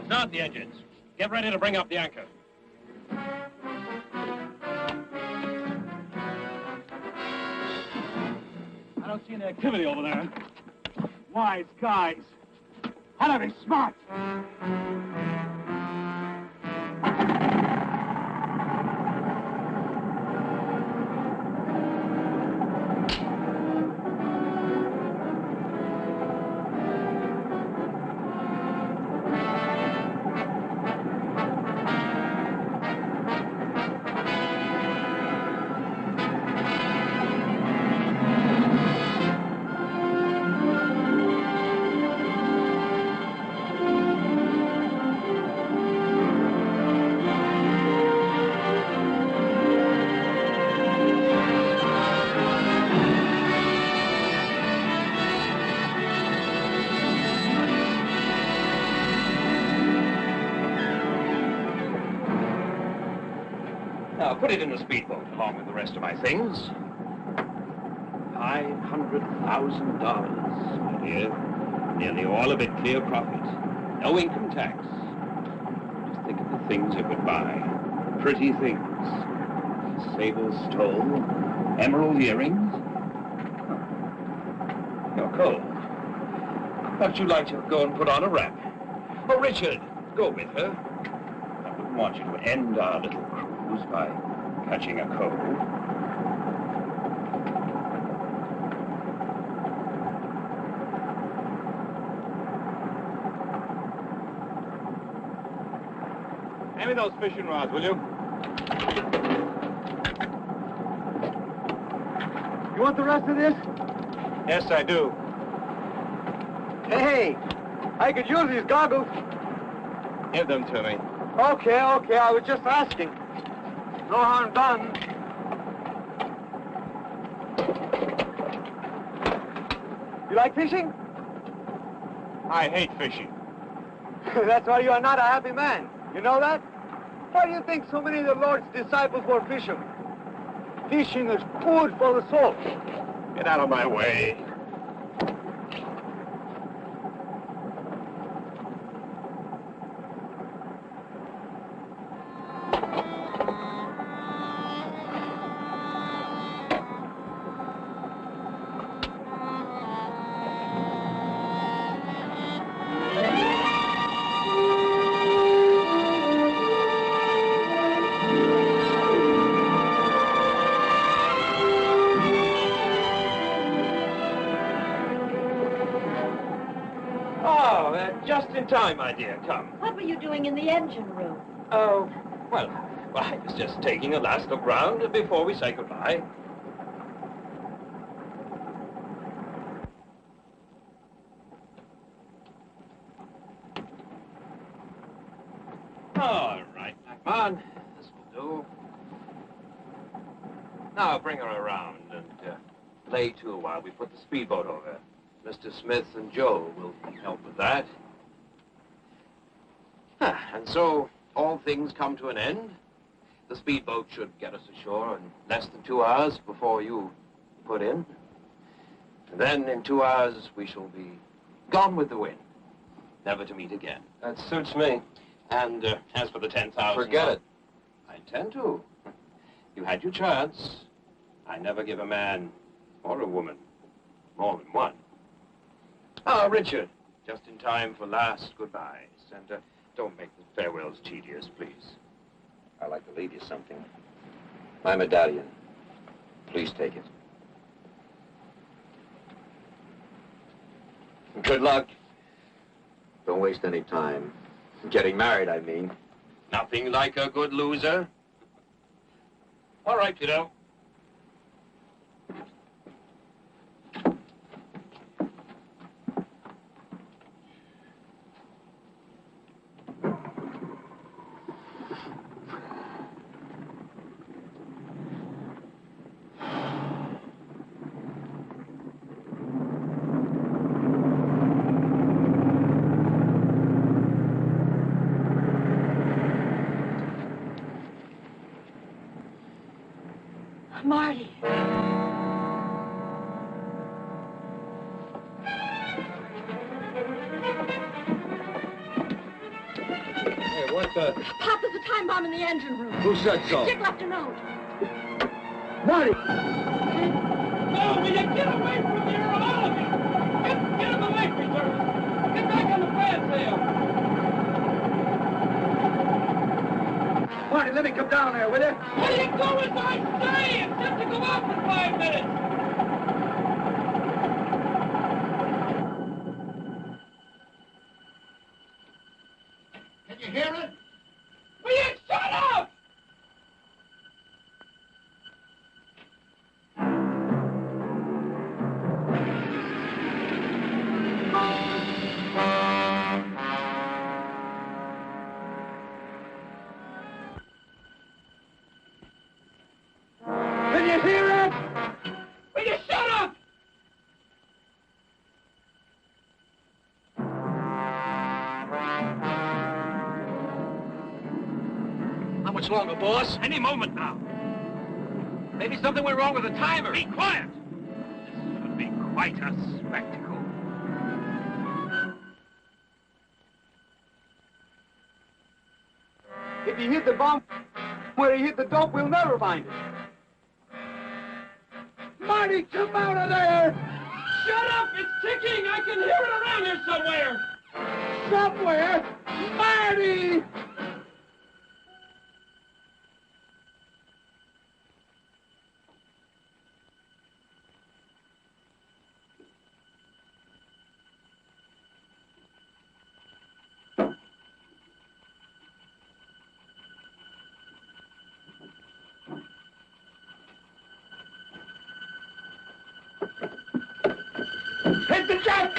Start the engines. Get ready to bring up the anchor. I don't see any activity over there. Wise guys. How to be smart. Now, put it in a speedboat, along with the rest of my things. $500,000, my dear. Nearly all of it clear profit. No income tax. Just think of the things it would buy. Pretty things. Sable stole, emerald earrings. You're cold. Perhaps you'd like to go and put on a wrap. Oh, Richard, go with her. I wouldn't want you to end our little cruise by catching a cold. Hand me those fishing rods, will you? You want the rest of this? Yes, I do. Hey, I could use these goggles. Give them to me. Okay, I was just asking. No harm done. You like fishing? I hate fishing. That's why you are not a happy man. You know that? Why do you think so many of the Lord's disciples were fishermen? Fishing is food for the soul. Get out of my way. Just in time, my dear. Come. What were you doing in the engine room? Oh, well, I was just taking a last look round before we say goodbye. All right, come on. This will do. Now bring her around and lay to while we put the speedboat over. Mr. Smith and Joe will help with that. And so, all things come to an end. The speedboat should get us ashore in less than 2 hours before you put in. And then, in 2 hours, we shall be gone with the wind, never to meet again. That suits me. And as for the 10,000... Forget it. I intend to. You had your chance. I never give a man or a woman more than one. Ah, Richard, just in time for last goodbyes. And don't make the farewells tedious, please. I'd like to leave you something. My medallion. Please take it. Good luck. Don't waste any time. Getting married, I mean. Nothing like a good loser. All right, kiddo. Marty. Hey, what the... Pop, there's a time bomb in the engine room. Who said so? Dick left a note. Marty! No, will you get away from here, all of you? Get him away from service. Get back on the fan sail. Marty, let me come down there, will you? What do you do as I say? It's just to go out for 5 minutes. Can you hear it? Will you shut up? Can you hear it? Will you shut up? How much longer, boss? Any moment now. Maybe something went wrong with the timer. Be quiet. This would be quite a spectacle. If he hit the bomb where he hit the dope, we'll never find it. Marty, come out of there! Shut up! It's ticking! I can hear it around here somewhere! Somewhere? Marty! Hit the jack!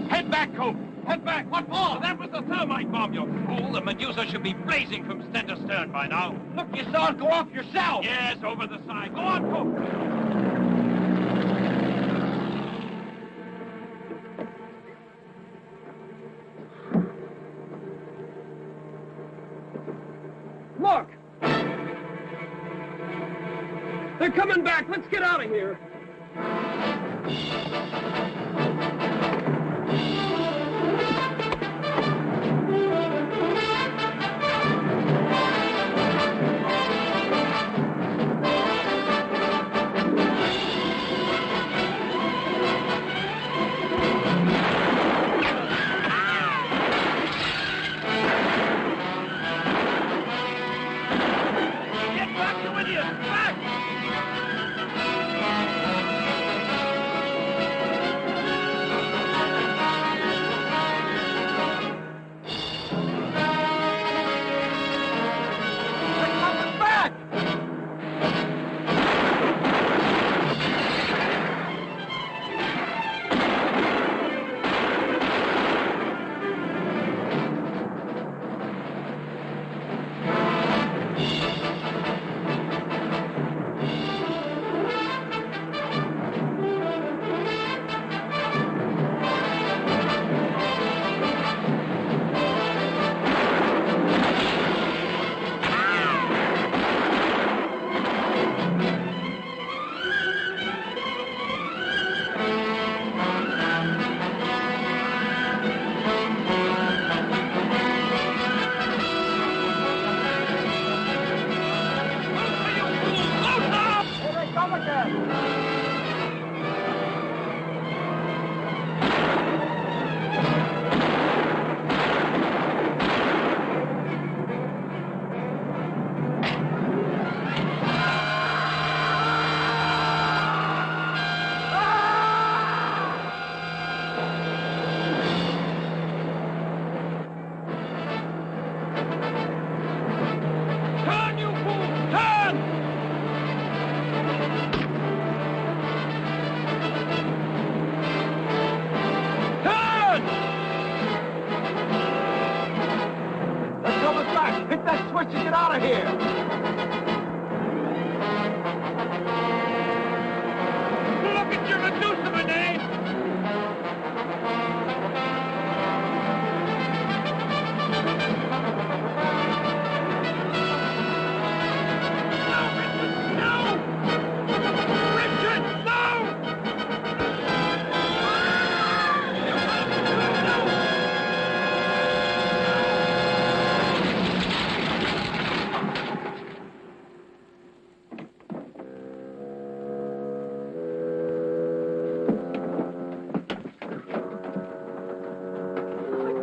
Head back, Cope! Head back! What for? That was the thermite bomb, you fool! The Medusa should be blazing from stem to stern by now. Look, you saw it go off yourself! Yes, over the side. Go on, Cope! Look! They're coming back. Let's get out of here. Get back, you idiots! Back! Turn, you fool! Turn! Turn! They're coming back. Hit that switch and get out of here. Look at your Medusa, Renee!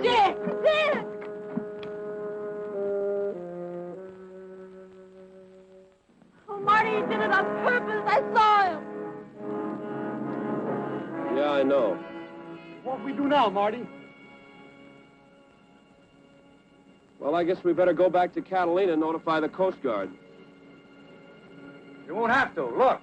Dick! Dick! Oh, Marty, he did it on purpose. I saw him. Yeah, I know. What we do now, Marty? Well, I guess we better go back to Catalina and notify the Coast Guard. You won't have to. Look.